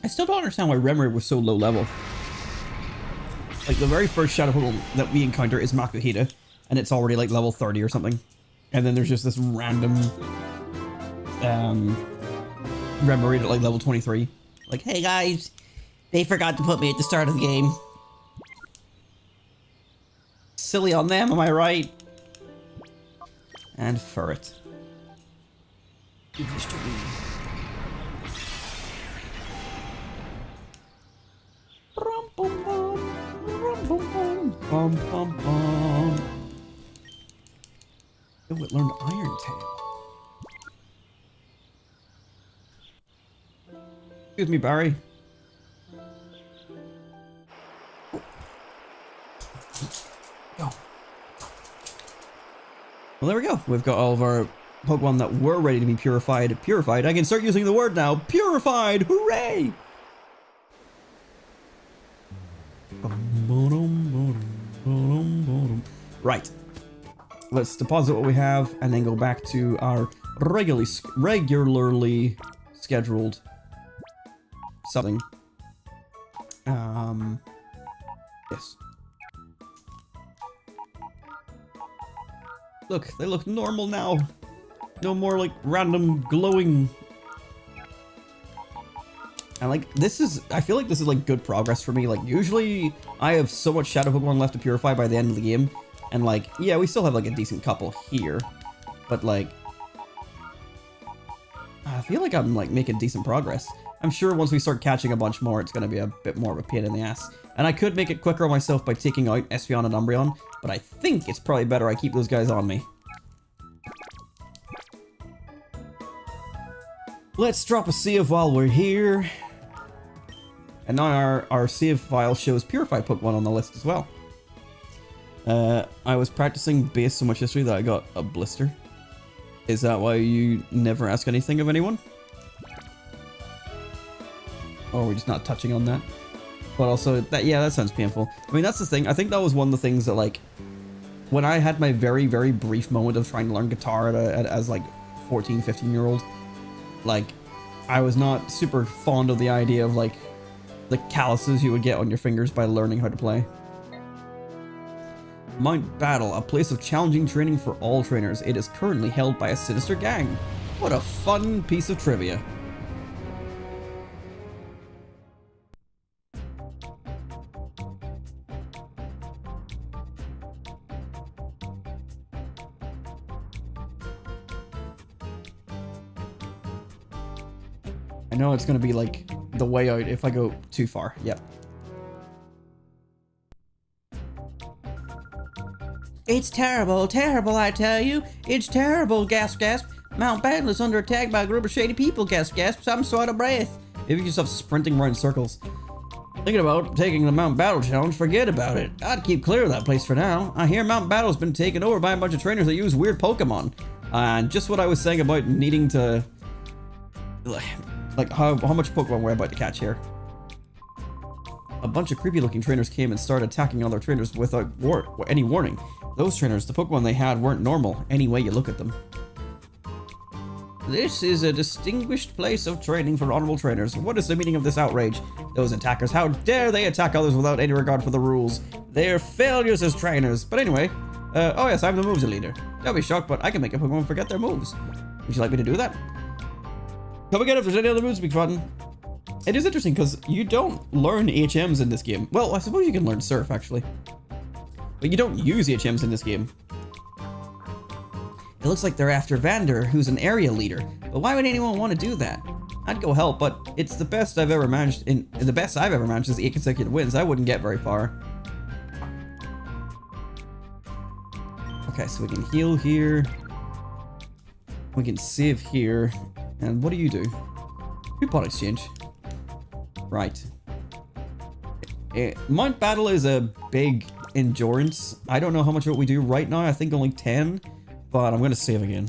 I still don't understand why Remoraid was so low level. Like, the very first Shadow Pokémon that we encounter is Makuhita, and it's already like level 30 or something. And then there's just this random Remoraid at like level 23. Like, hey guys, they forgot to put me at the start of the game. Silly on them, am I right? And Furret. Give this to me. Bum, bum, bum. Oh, it learned Iron Tail. Excuse me, Barry. Go. Well, there we go. We've got all of our Pokemon that were ready to be purified. Purified. I can start using the word now. Purified! Hooray! Right. Let's deposit what we have and then go back to our regularly scheduled something. Yes. Look, they look normal now. No more like random glowing. And like, this is, I feel like this is like good progress for me. Like, usually I have so much Shadow Pokemon left to purify by the end of the game. And like, yeah, we still have like a decent couple here. But like, I feel like I'm like making decent progress. I'm sure once we start catching a bunch more, it's going to be a bit more of a pain in the ass. And I could make it quicker on myself by taking out Espeon and Umbreon. But I think it's probably better I keep those guys on me. Let's drop a save while we're here. And now our save file shows purified Pokemon on the list as well. I was practicing base so much history that I got a blister. Is that why you never ask anything of anyone? Or are we just not touching on that? But also, yeah, that sounds painful. I mean, that's the thing. I think that was one of the things that, like, when I had my very, very brief moment of trying to learn guitar as like 14, 15-year-old, like, I was not super fond of the idea of, like, the calluses you would get on your fingers by learning how to play. Mount Battle, a place of challenging training for all trainers. It is currently held by a sinister gang. What a fun piece of trivia. I know it's gonna be like the way out if I go too far. Yep. It's terrible, terrible, I tell you. It's terrible, gasp, gasp. Mount Battle is under attack by a group of shady people, gasp, gasp. I'm so out of breath. If you just stop sprinting around in circles. Thinking about taking the Mount Battle challenge, forget about it. I'd keep clear of that place for now. I hear Mount Battle's been taken over by a bunch of trainers that use weird Pokemon. And just what I was saying about needing to... Like, how much Pokemon we're about to catch here. A bunch of creepy looking trainers came and started attacking other trainers without any warning. Those trainers, the Pokemon they had weren't normal, any way you look at them. This is a distinguished place of training for honorable trainers. What is the meaning of this outrage? Those attackers, how dare they attack others without any regard for the rules? They're failures as trainers. But anyway, oh yes, I'm the moves leader. Don't be shocked, but I can make a Pokemon forget their moves. Would you like me to do that? Come again if there's any other moves to be fun. It is interesting because you don't learn HMs in this game. Well, I suppose you can learn Surf actually. But you don't use HMs in this game. It looks like they're after Vander, who's an area leader. But why would anyone want to do that? I'd go help, but it's the best I've ever managed. The best I've ever managed is 8 consecutive wins. I wouldn't get very far. Okay, so we can heal here. We can save here. And what do you do? Coupon exchange. Right. Mount Battle is a big endurance. I don't know how much of it we do right now. I think only 10. But I'm gonna save again.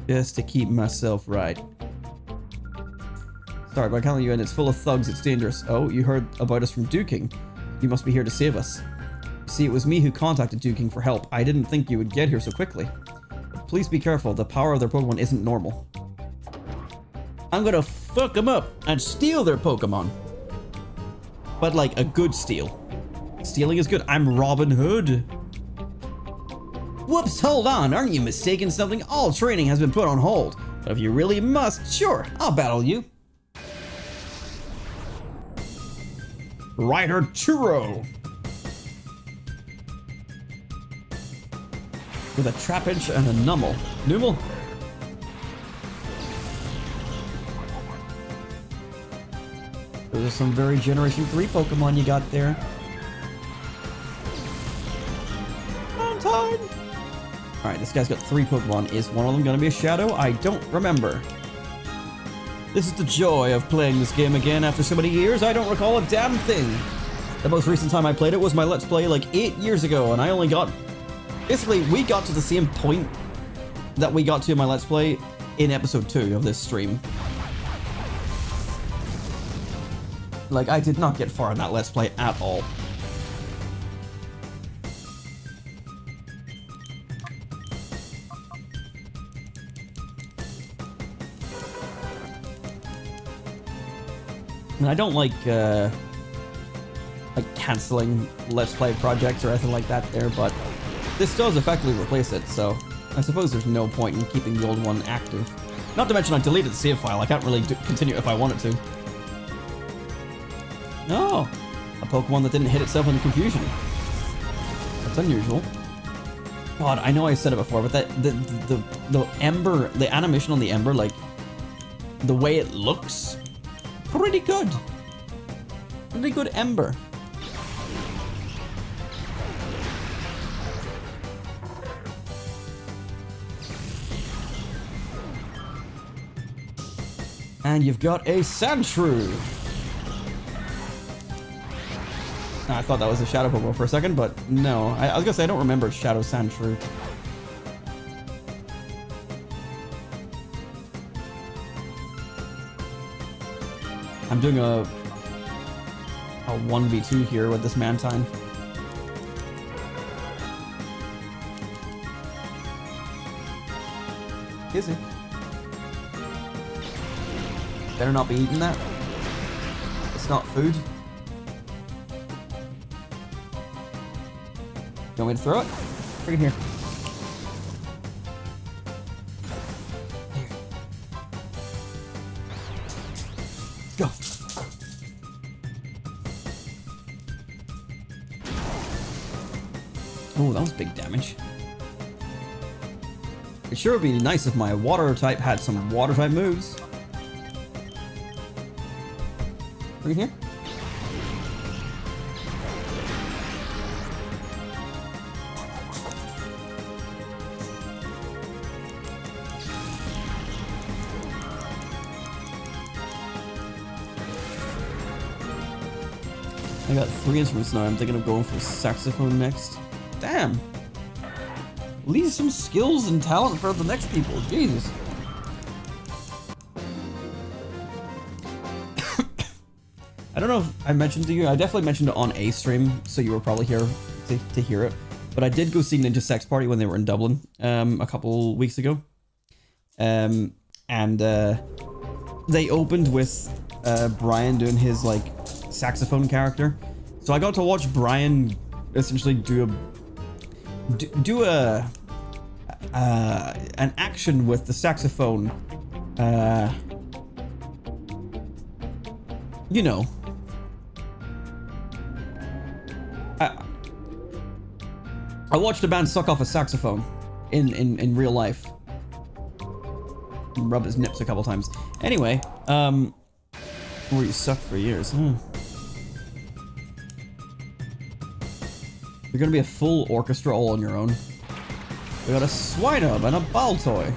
Just to keep myself right. Sorry, but I can't let you in. It's full of thugs. It's dangerous. Oh, you heard about us from Duking. You must be here to save us. See, it was me who contacted Duking for help. I didn't think you would get here so quickly. But please be careful. The power of their Pokemon isn't normal. I'm gonna fuck them up and steal their Pokemon. But like a good steal. Stealing is good. I'm Robin Hood. Whoops, hold on, aren't you mistaken something? All training has been put on hold. But if you really must, sure, I'll battle you. Rider Churro! With a Trapinch and a Numel. Numel? Those are some very Generation 3 Pokemon you got there. On time! Alright, this guy's got 3 Pokemon. Is one of them gonna be a Shadow? I don't remember. This is the joy of playing this game again after so many years. I don't recall a damn thing. The most recent time I played it was my Let's Play like 8 years ago, and I only got... Basically, we got to the same point that we got to in my Let's Play in episode 2 of this stream. Like, I did not get far in that Let's Play at all. And I don't like canceling Let's Play projects or anything like that there, but this does effectively replace it, so I suppose there's no point in keeping the old one active. Not to mention I deleted the save file. I can't really continue if I wanted to. No, a Pokemon that didn't hit itself in confusion. That's unusual. God, I know I said it before, but that the ember, the animation on the ember, like the way it looks, pretty good. Pretty good ember. And you've got a Sandshrew. I thought that was a Shadow Pokemon for a second, but no. I was gonna say I don't remember Shadow Sandshrew. I'm doing a 1v2 here with this Mantine. Is he? Better not be eating that. It's not food. You want me to throw it? Bring it here. Go. Oh, that was big damage. It sure would be nice if my water type had some water type moves. Right here. I got 3 instruments now. I'm thinking of going for saxophone next. Damn. Leave some skills and talent for the next people. Jesus. I don't know if I mentioned to you. I definitely mentioned it on a stream, so you were probably here to hear it. But I did go see Ninja Sex Party when they were in Dublin a couple weeks ago. And they opened with Brian doing his like saxophone character. So I got to watch Brian essentially do an action with the saxophone. You know. I watched a band suck off a saxophone in real life. Rub his nips a couple times. Anyway, where you sucked for years, huh? You're gonna be a full orchestra all on your own. We got a Swinub and a Baltoy.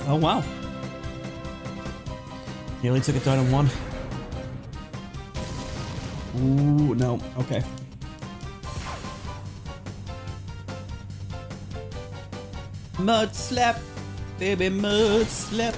Oh wow. Nearly took it down in one. Ooh, no, okay. Mud slap, baby, mud slap.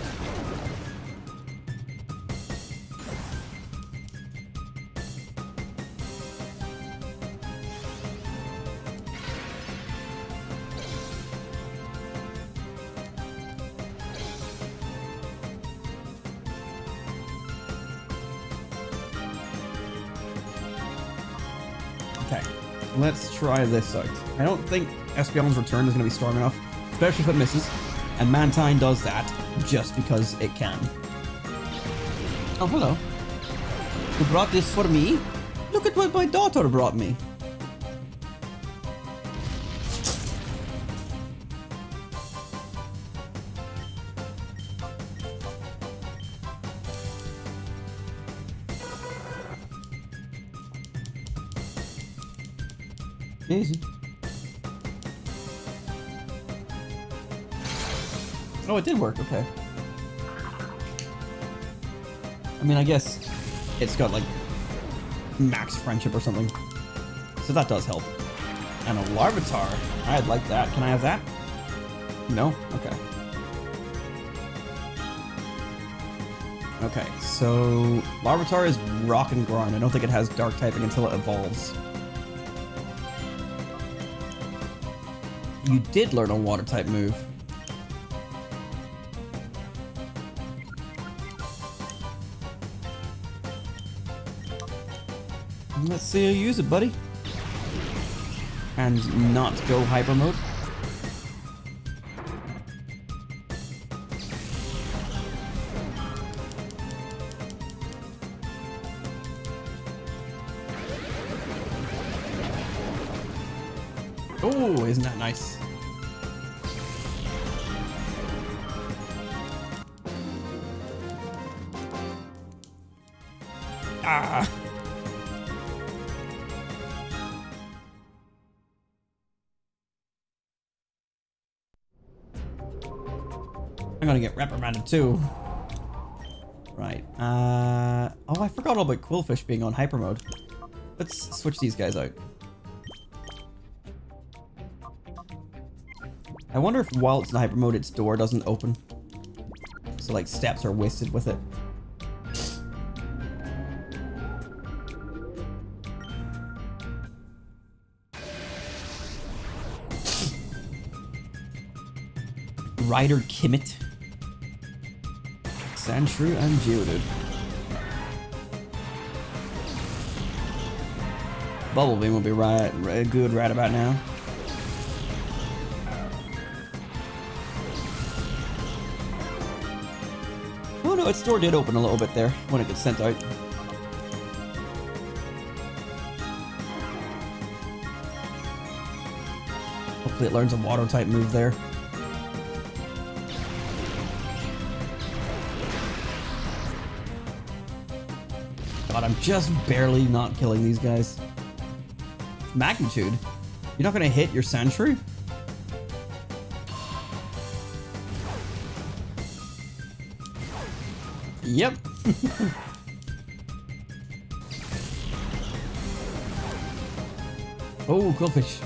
Let's try this out. I don't think Espeon's return is going to be strong enough, especially if it misses. And Mantine does that just because it can. Oh, hello. You brought this for me? Look at what my daughter brought me. Easy. Oh, it did work, okay. I mean, I guess it's got like max friendship or something. So that does help. And a Larvitar. I'd like that. Can I have that? No? Okay. Okay, so Larvitar is rock and grind. I don't think it has dark typing until it evolves. You did learn a water type move. Let's see you use it, buddy. And not go hyper mode. Oh, isn't that nice? Ah. I'm gonna get reprimanded too. Right. Oh, I forgot all about Quillfish being on hyper mode. Let's switch these guys out. I wonder if while it's in hyper mode, its door doesn't open. So like steps are wasted with it. Rider Kimmit. Sandshrew and Geodude. Bubble Beam will be good right about now. Oh no, its door did open a little bit there when it gets sent out. Hopefully it learns a water type move there. God, I'm just barely not killing these guys. Magnitude? You're not gonna hit your Sandshrew? Yep. Oh, Quillfish.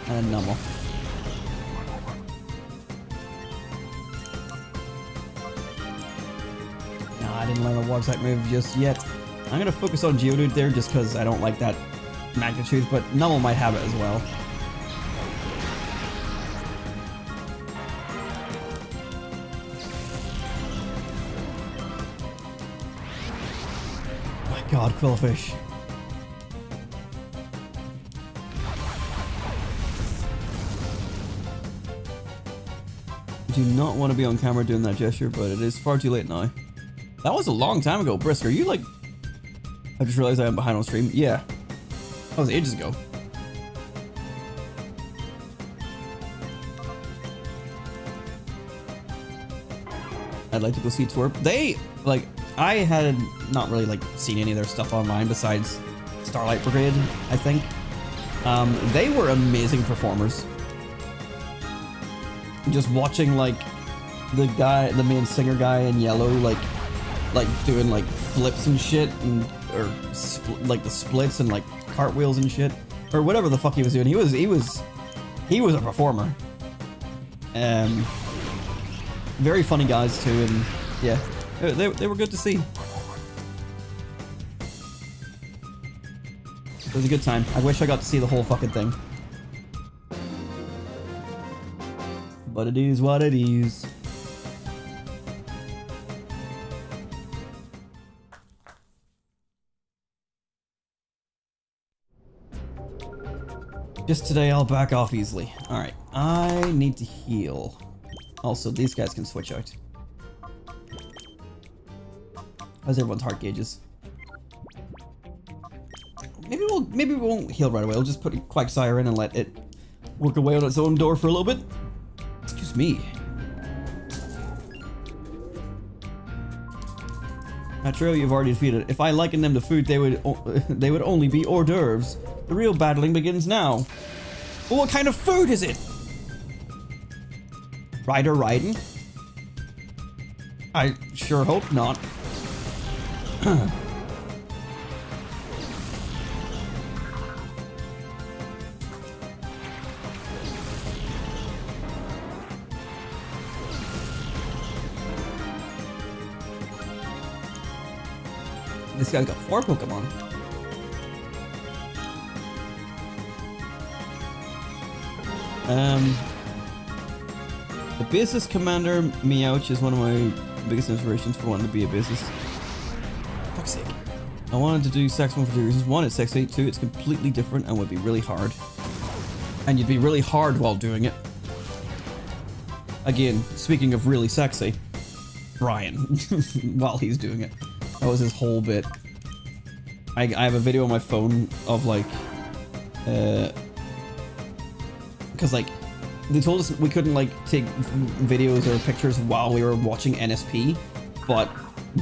And Numble. Nah, I didn't learn a water type move just yet. I'm gonna focus on Geodude there just because I don't like that magnitude, but Numble might have it as well. My God, Quillfish. Do not want to be on camera doing that gesture, but it is far too late now. That was a long time ago. Brisker, you like... I just realized I am behind on stream. Yeah. That was ages ago. I'd like to go see Twerp. They, like, I had not really, like, seen any of their stuff online besides Starlight Brigade, I think. They were amazing performers. Just watching, like, the main singer guy in yellow, like doing, like, flips and shit, and, or, like, the splits and, like, cartwheels and shit, or whatever the fuck he was doing. He was a performer. Very funny guys, too, and, yeah, they were good to see. It was a good time. I wish I got to see the whole fucking thing. But it is what it is. Just today, I'll back off easily. Alright, I need to heal. Also, these guys can switch out. How's everyone's heart gauges? Maybe we won't heal right away. We'll just put Quagsire in and let it work away on its own door for a little bit. Excuse me. Metro, you've already defeated. If I likened them to food, they would only be hors d'oeuvres. The real battling begins now. Well, what kind of food is it? Rider riding? I sure hope not. This guy's got 4 Pokemon. The business commander Meowth is one of my biggest inspirations for wanting to be a business. Fuck's sake. I wanted to do Saxophone for 2 reasons. 1, it's sexy. 2, it's completely different and would be really hard. And you'd be really hard while doing it. Again, speaking of really sexy, Brian, while he's doing it. That was his whole bit. I have a video on my phone of like, because like, they told us we couldn't like take videos or pictures while we were watching NSP, but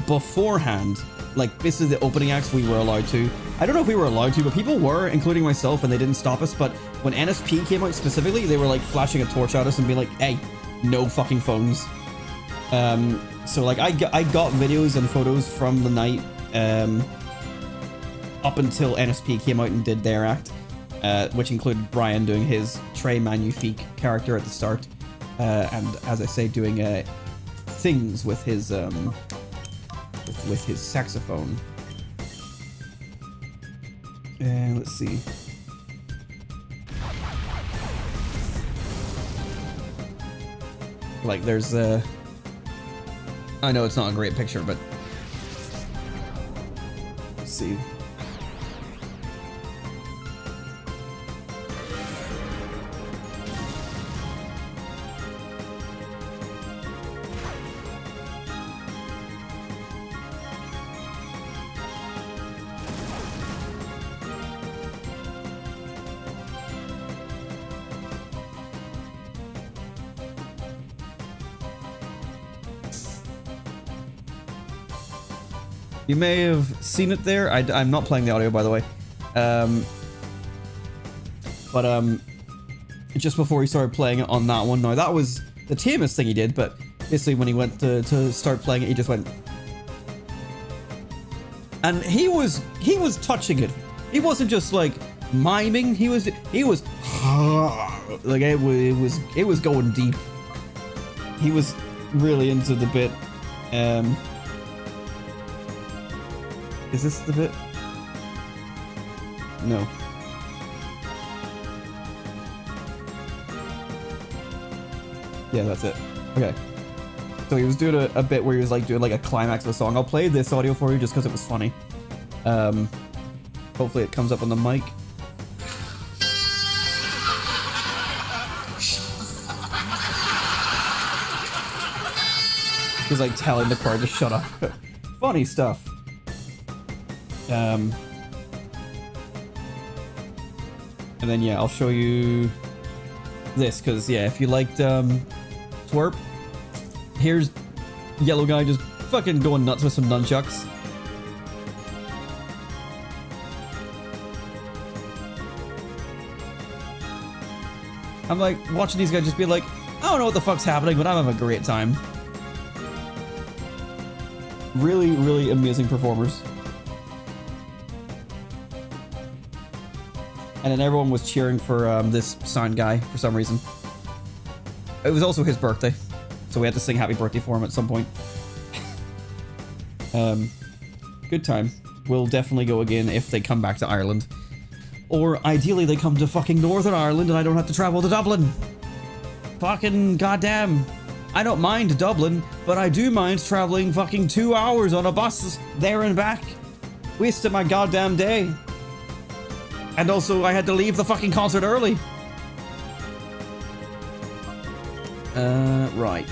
beforehand, like this is the opening acts, we were allowed to. I don't know if we were allowed to, but people were, including myself, and they didn't stop us. But when NSP came out specifically, they were like flashing a torch at us and being like, hey, no fucking phones. So like I got videos and photos from the night up until NSP came out and did their act, which included Brian doing his Trey Magnifique character at the start, and as I say, doing things with his saxophone. And let's see. Like there's I know it's not a great picture, but let's see. You may have seen it there. I'm not playing the audio, by the way. But just before he started playing it on that one. Now, that was the tamest thing he did, but basically when he went to start playing it, he just went... And he was touching it. He wasn't just like miming. He was like it was going deep. He was really into the bit. Is this the bit? No. Yeah, that's it. Okay. So he was doing a bit where he was like doing like a climax of a song. I'll play this audio for you just because it was funny. Hopefully it comes up on the mic. He's like telling the crowd to shut up. Funny stuff. And then yeah, I'll show you this because yeah, if you liked Twerp, here's yellow guy just fucking going nuts with some nunchucks. I'm like watching these guys just be like, I don't know what the fuck's happening, but I'm having a great time. Really, really amazing performers. And then everyone was cheering for this sound guy for some reason. It was also his birthday, so we had to sing happy birthday for him at some point. Good time. We'll definitely go again if they come back to Ireland. Or ideally they come to fucking Northern Ireland and I don't have to travel to Dublin. Fucking goddamn. I don't mind Dublin, but I do mind traveling fucking 2 hours on a bus there and back. Wasted my goddamn day. And also I had to leave the fucking concert early. Right.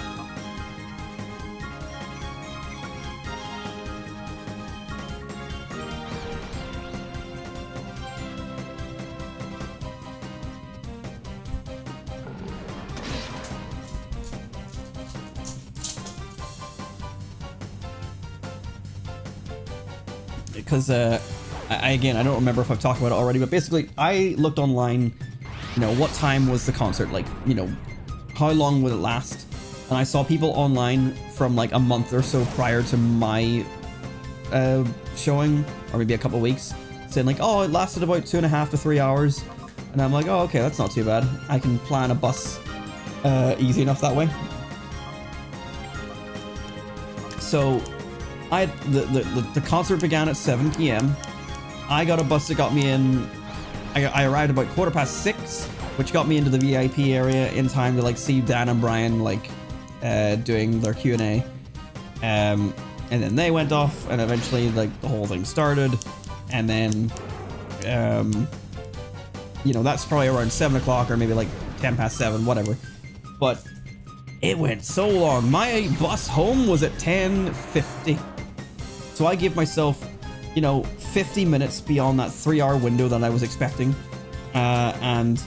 Because, again, I don't remember if I've talked about it already, but basically, I looked online, you know, what time was the concert, like, you know, how long would it last? And I saw people online from, like, a month or so prior to my showing, or maybe a couple weeks, saying, like, oh, it lasted about 2.5 to 3 hours. And I'm like, oh, okay, that's not too bad. I can plan a bus easy enough that way. So... the concert began at 7 p.m. I got a bus that got me in. I arrived about 6:15, which got me into the VIP area in time to like see Dan and Brian like doing their Q&A. And then they went off, and eventually like the whole thing started. And then, you know, that's probably around 7 o'clock or maybe like 7:10, whatever. But it went so long. My bus home was at 10:50. So I gave myself, you know, 50 minutes beyond that 3-hour window that I was expecting. And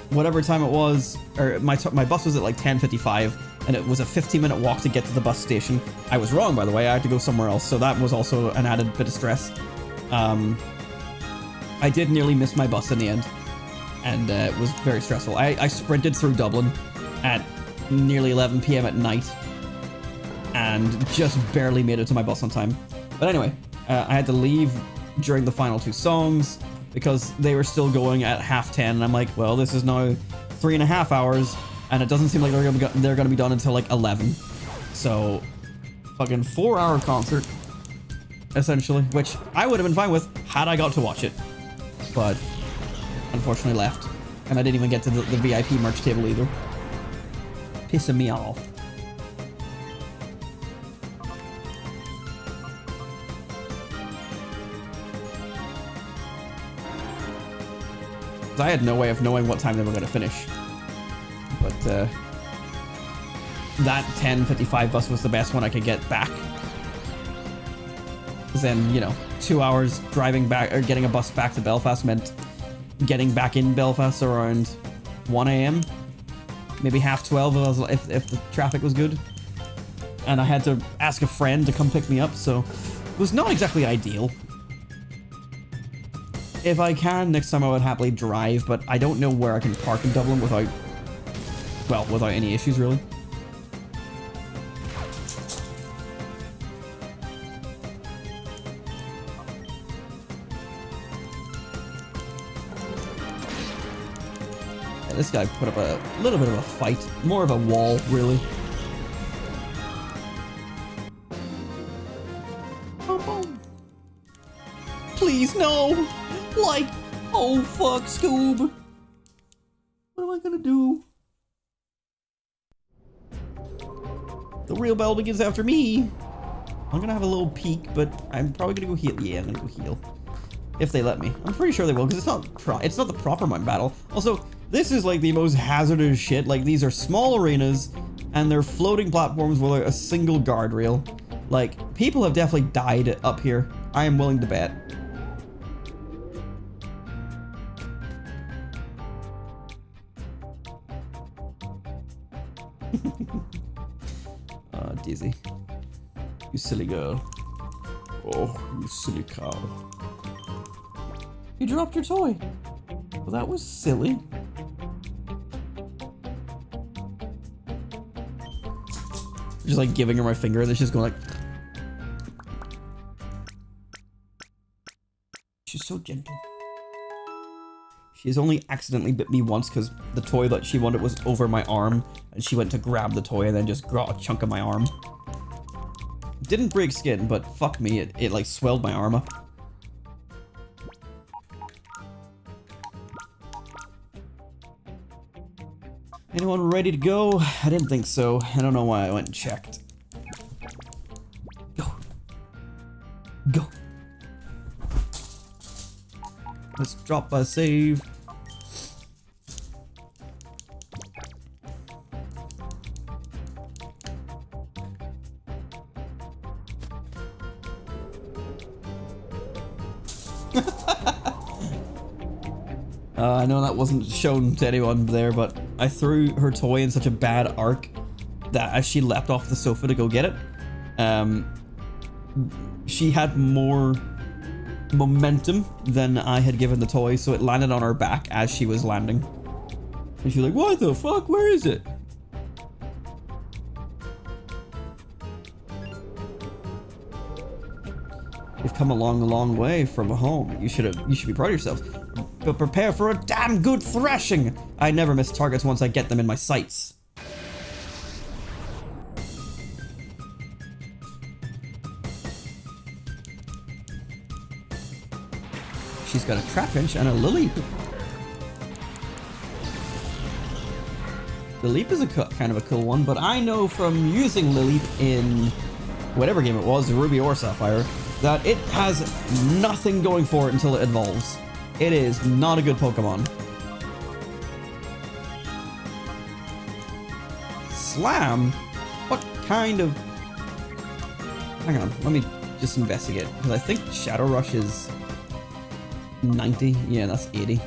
whatever time it was, or my bus was at like 10:55, and it was a 15-minute walk to get to the bus station. I was wrong, by the way. I had to go somewhere else, so that was also an added bit of stress. I did nearly miss my bus in the end, and it was very stressful. I sprinted through Dublin at nearly 11 p.m. at night, and just barely made it to my bus on time. But anyway, I had to leave during the final 2 songs because they were still going at 10:30, and I'm like, well, this is now 3.5 hours, and it doesn't seem like they're gonna be done until like 11. So, fucking 4-hour concert, essentially, which I would have been fine with had I got to watch it, but unfortunately left, and I didn't even get to the VIP merch table either. Pissing me off. I had no way of knowing what time they were going to finish. But that 10:55 bus was the best one I could get back. Because then, you know, 2 hours driving back, or getting a bus back to Belfast meant getting back in Belfast around 1 a.m. Maybe 12:30 if the traffic was good. and I had to ask a friend to come pick me up, so it was not exactly ideal. If I can, next time I would happily drive, but I don't know where I can park in Dublin without, well, without any issues, really. This guy put up a little bit of a fight. More of a wall, really. Boom, boom. Please, no! Like, oh fuck, Scoob. What am I gonna do? The real battle begins after me. I'm gonna have a little peek, but I'm probably gonna go heal. Yeah, I'm gonna go heal. If they let me. I'm pretty sure they will, because it's not the proper mine battle. Also, this is like the most hazardous shit. Like, these are small arenas, and they're floating platforms with a single guardrail. Like, people have definitely died up here. I am willing to bet. Daisy. You silly girl. Oh, you silly cow. You dropped your toy. Well, that was silly. Just like giving her my finger, and then she's going like... She's so gentle. She has only accidentally bit me once because the toy that she wanted was over my arm, and she went to grab the toy and then just got a chunk of my arm. Didn't break skin, but fuck me, it like swelled my arm up. Anyone ready to go? I didn't think so. I don't know why I went and checked. Go. Go. Let's drop a save. I know that wasn't shown to anyone there, but I threw her toy in such a bad arc that as she leapt off the sofa to go get it, she had more momentum than I had given the toy, so it landed on her back as she was landing. And she's like, what the fuck? Where is it? You've come a long way from home. You should be proud of yourself. But prepare for a damn good thrashing! I never miss targets once I get them in my sights. She's got a Trapinch and a Lily. The Leap is kind of a cool one, but I know from using Lily in whatever game it was, Ruby or Sapphire, that it has nothing going for it until it evolves. It is not a good Pokemon. Slam? What kind of... Hang on, let me just investigate, because I think Shadow Rush is 90. Yeah, that's 80.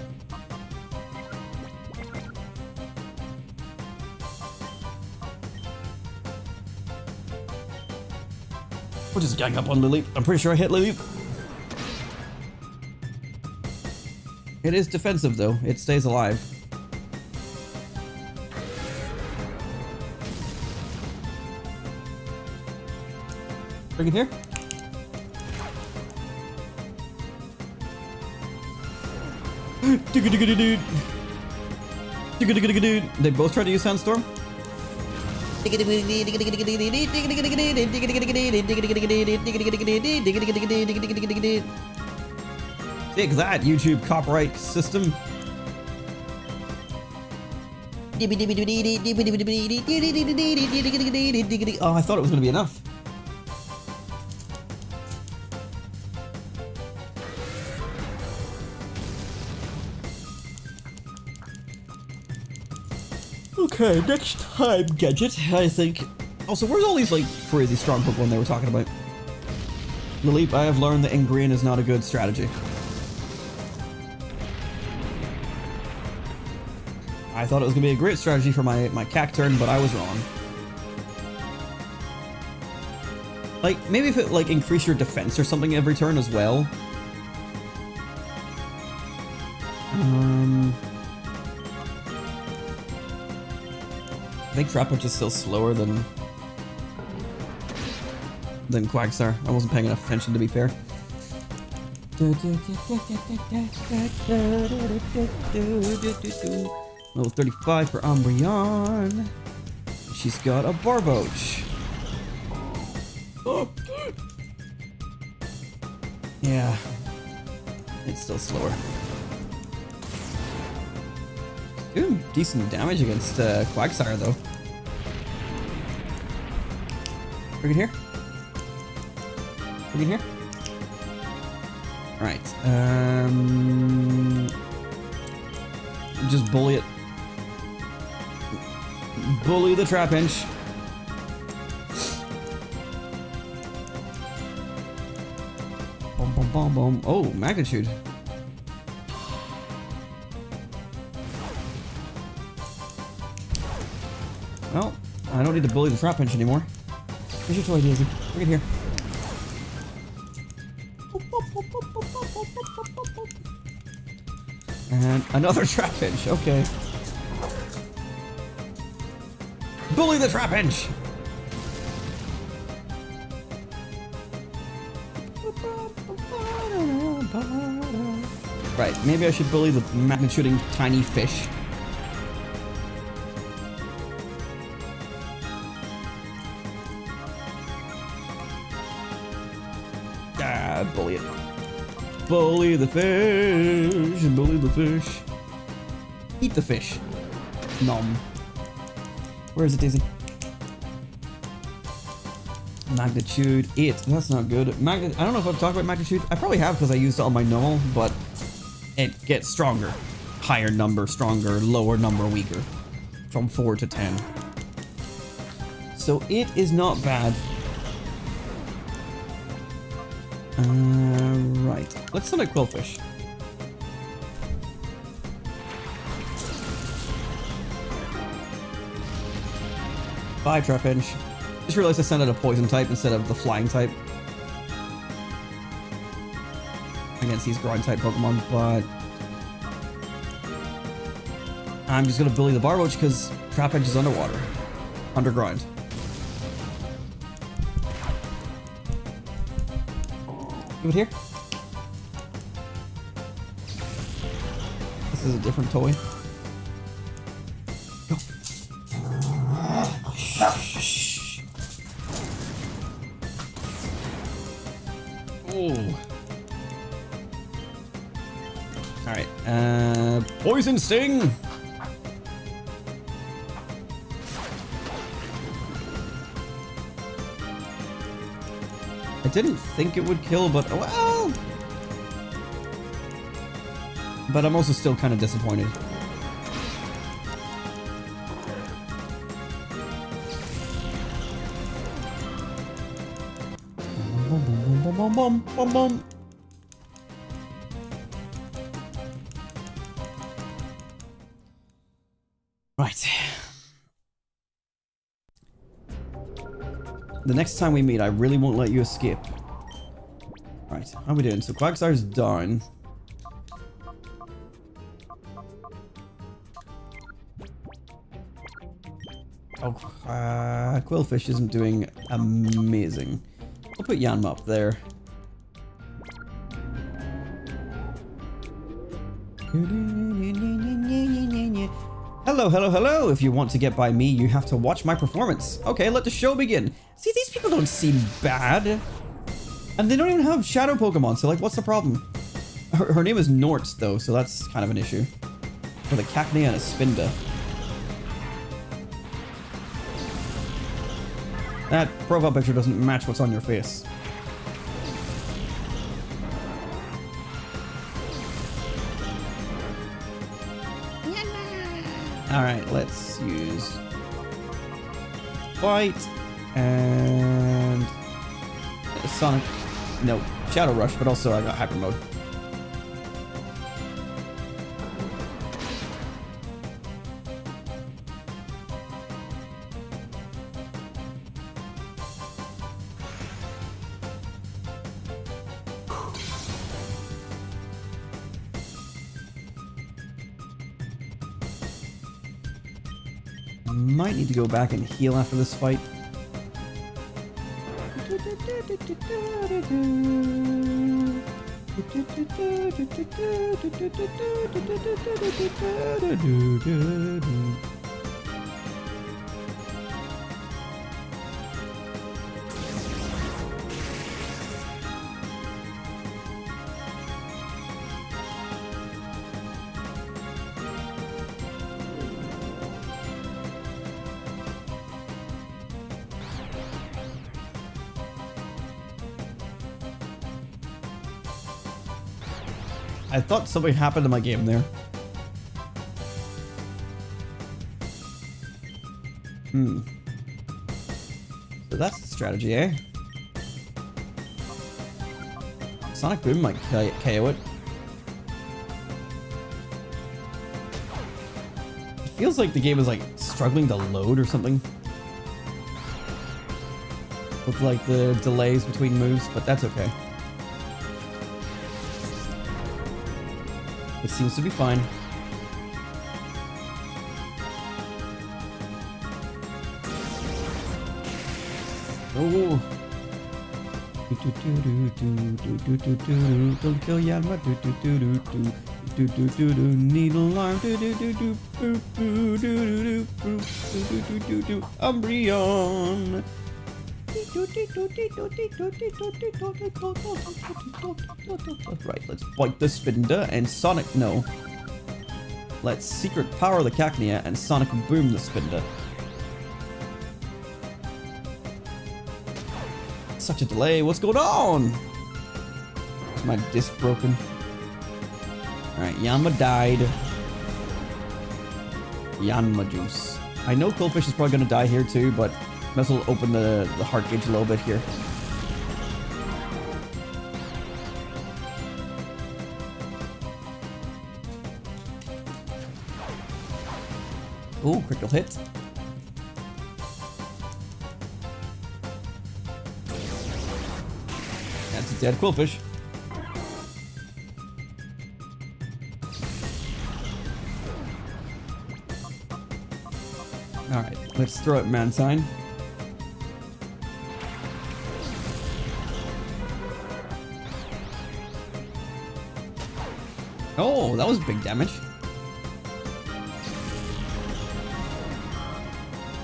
We'll just gang up on Lily. I'm pretty sure I hit Lily. It is defensive though. It stays alive. Bring it here. They both try to use Sandstorm. See, that YouTube copyright system. Oh, I thought it was going to be enough. Okay, next time, Gadget, I think. Also, where's all these, like, crazy strong Pokemon they were talking about? Leap, I have learned that in green is not a good strategy. I thought it was going to be a great strategy for my Cacturn, but I was wrong. Like, maybe if it, like, increase your defense or something every turn as well. I think Trap Punch is still slower than Quagsire. I wasn't paying enough attention, to be fair. Level 35 for Umbreon. She's got a Barboach. Oh. Yeah. It's still slower. Doing decent damage against Quagsire, though. Bring it here. Bring it here. Alright. Just bully it. Bully the Trapinch. Boom, boom, boom, boom. Oh, magnitude. Well, I don't need to bully the Trapinch anymore. Here's your toy, Daisy. Bring it here. And another Trapinch. Okay. Bully the Trapinch! Right, maybe I should bully the magnet-shooting tiny fish. Ah, bully it. Bully the fish! Bully the fish. Eat the fish. Nom. Where is it, Daisy? Magnitude 8. That's not good. I don't know if I've talked about magnitude. I probably have because I used it on my normal, but it gets stronger. Higher number, stronger, lower number, weaker. From 4 to 10. So it is not bad. Right. Let's send a Quillfish. Bye, Trapinch. Just realized I sent out a poison type instead of the flying type. Against these ground type Pokemon, but I'm just gonna bully the Barboach because Trapinch is underwater. Underground. Give it here. This is a different toy. Go. Oh. Alright, Poison Sting! I didn't think it would kill, but well... But I'm also still kind of disappointed. Boom, boom, boom, boom, boom, boom, boom. Right. The next time we meet, I really won't let you escape. Right, how are we doing? So Quagsire's down. Oh, Quillfish isn't doing amazing. I'll put Yanma up there. Hello, hello, hello! If you want to get by me, you have to watch my performance. Okay, let the show begin. See, these people don't seem bad. And they don't even have Shadow Pokémon, so like, what's the problem? Her name is Nort, though, so that's kind of an issue. With a Cacnea and a Spinda. That profile picture doesn't match what's on your face. Alright, let's use Bite and Sonic. No, Shadow Rush, but also I got Hyper Mode. Might need to go back and heal after this fight. I thought something happened to my game there. So that's the strategy, eh? Sonic Boom might KO it. It feels like the game is like struggling to load or something. With like the delays between moves, but that's okay. It seems to be fine. Oh. Don't kill Yanma. Needle arm. Umbreon. Right, let's bite the Spinda and Sonic. No. Let's Secret Power the Cacnea and Sonic Boom the Spinda. Such a delay. What's going on? Is my disc broken? Alright, Yanma died. Yanma juice. I know Coldfish is probably going to die here too, but might as well open the heart gauge a little bit here. Ooh, critical hit. That's a dead Quillfish. Alright, let's throw it man sign. Oh, that was big damage.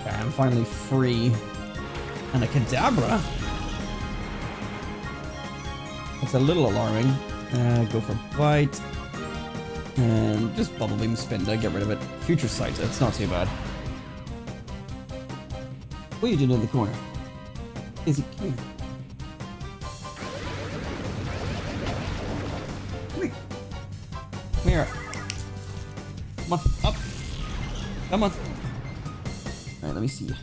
Okay, I'm finally free. And a Kadabra? That's a little alarming. Go for Bite. And just Bubble Beam Spinda, get rid of it. Future Sight, it's not too bad. What are you doing in the corner? Izzy, come here. Come here. Come on, up. Come on. Alright, let me see you.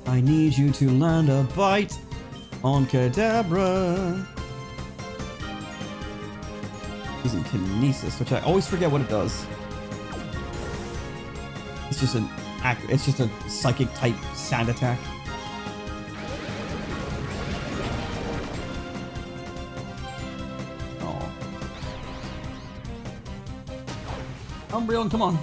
I need you to land a bite on Kadabra. Using Kinesis, which I always forget what it does. It's just a psychic type sand attack. Oh. Umbreon, come on.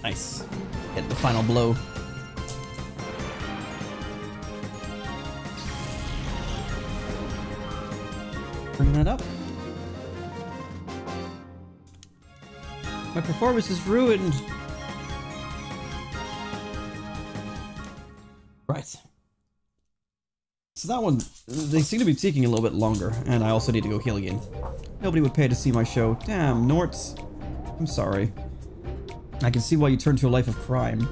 Nice. Hit the final blow. Bring that up. My performance is ruined. Right. So that one, they seem to be taking a little bit longer, and I also need to go heal again. Nobody would pay to see my show. Damn, Norts. I'm sorry. I can see why you turned to a life of crime.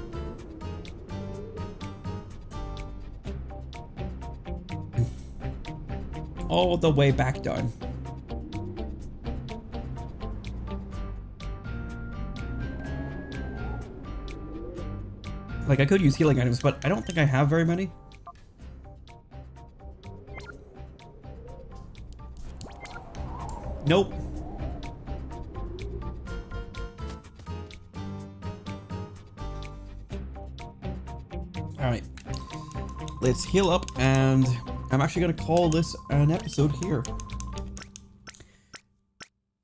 All the way back down. Like, I could use healing items, but I don't think I have very many. Nope. Alright. Let's heal up, and I'm actually going to call this an episode here.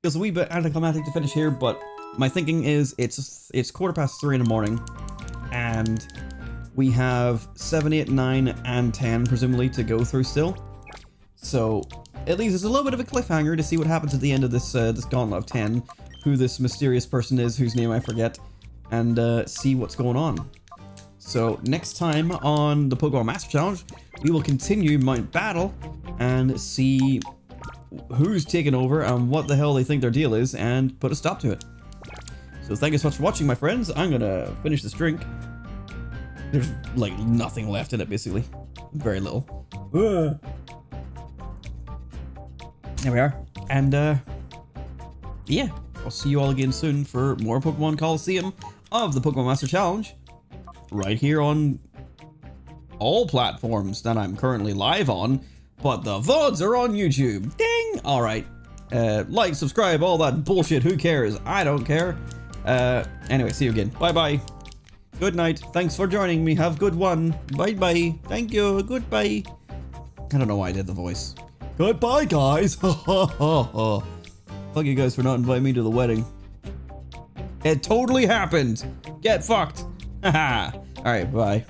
Feels a wee bit anticlimactic to finish here, but my thinking is it's 3:15 in the morning, and we have 7, 8, 9, and 10 presumably to go through still. So at least it's a little bit of a cliffhanger to see what happens at the end of this this gauntlet of 10, who this mysterious person is, whose name I forget, and see what's going on. So next time on the Pokémon Master Challenge, we will continue Mount Battle and see who's taken over and what the hell they think their deal is, and put a stop to it. So thank you so much for watching, my friends. I'm gonna finish this drink. There's like nothing left in it, basically. Very little. There we are. And yeah, I'll see you all again soon for more Pokemon Colosseum of the Pokemon Master Challenge, right here on all platforms that I'm currently live on, but the VODs are on YouTube. Ding! Alright. Like, subscribe, all that bullshit. Who cares? I don't care. Anyway, see you again. Bye-bye. Good night. Thanks for joining me. Have a good one. Bye-bye. Thank you. Goodbye. I don't know why I did the voice. Goodbye, guys. Ha ha ha ha. Fuck you guys for not inviting me to the wedding. It totally happened. Get fucked. Haha. Alright, bye.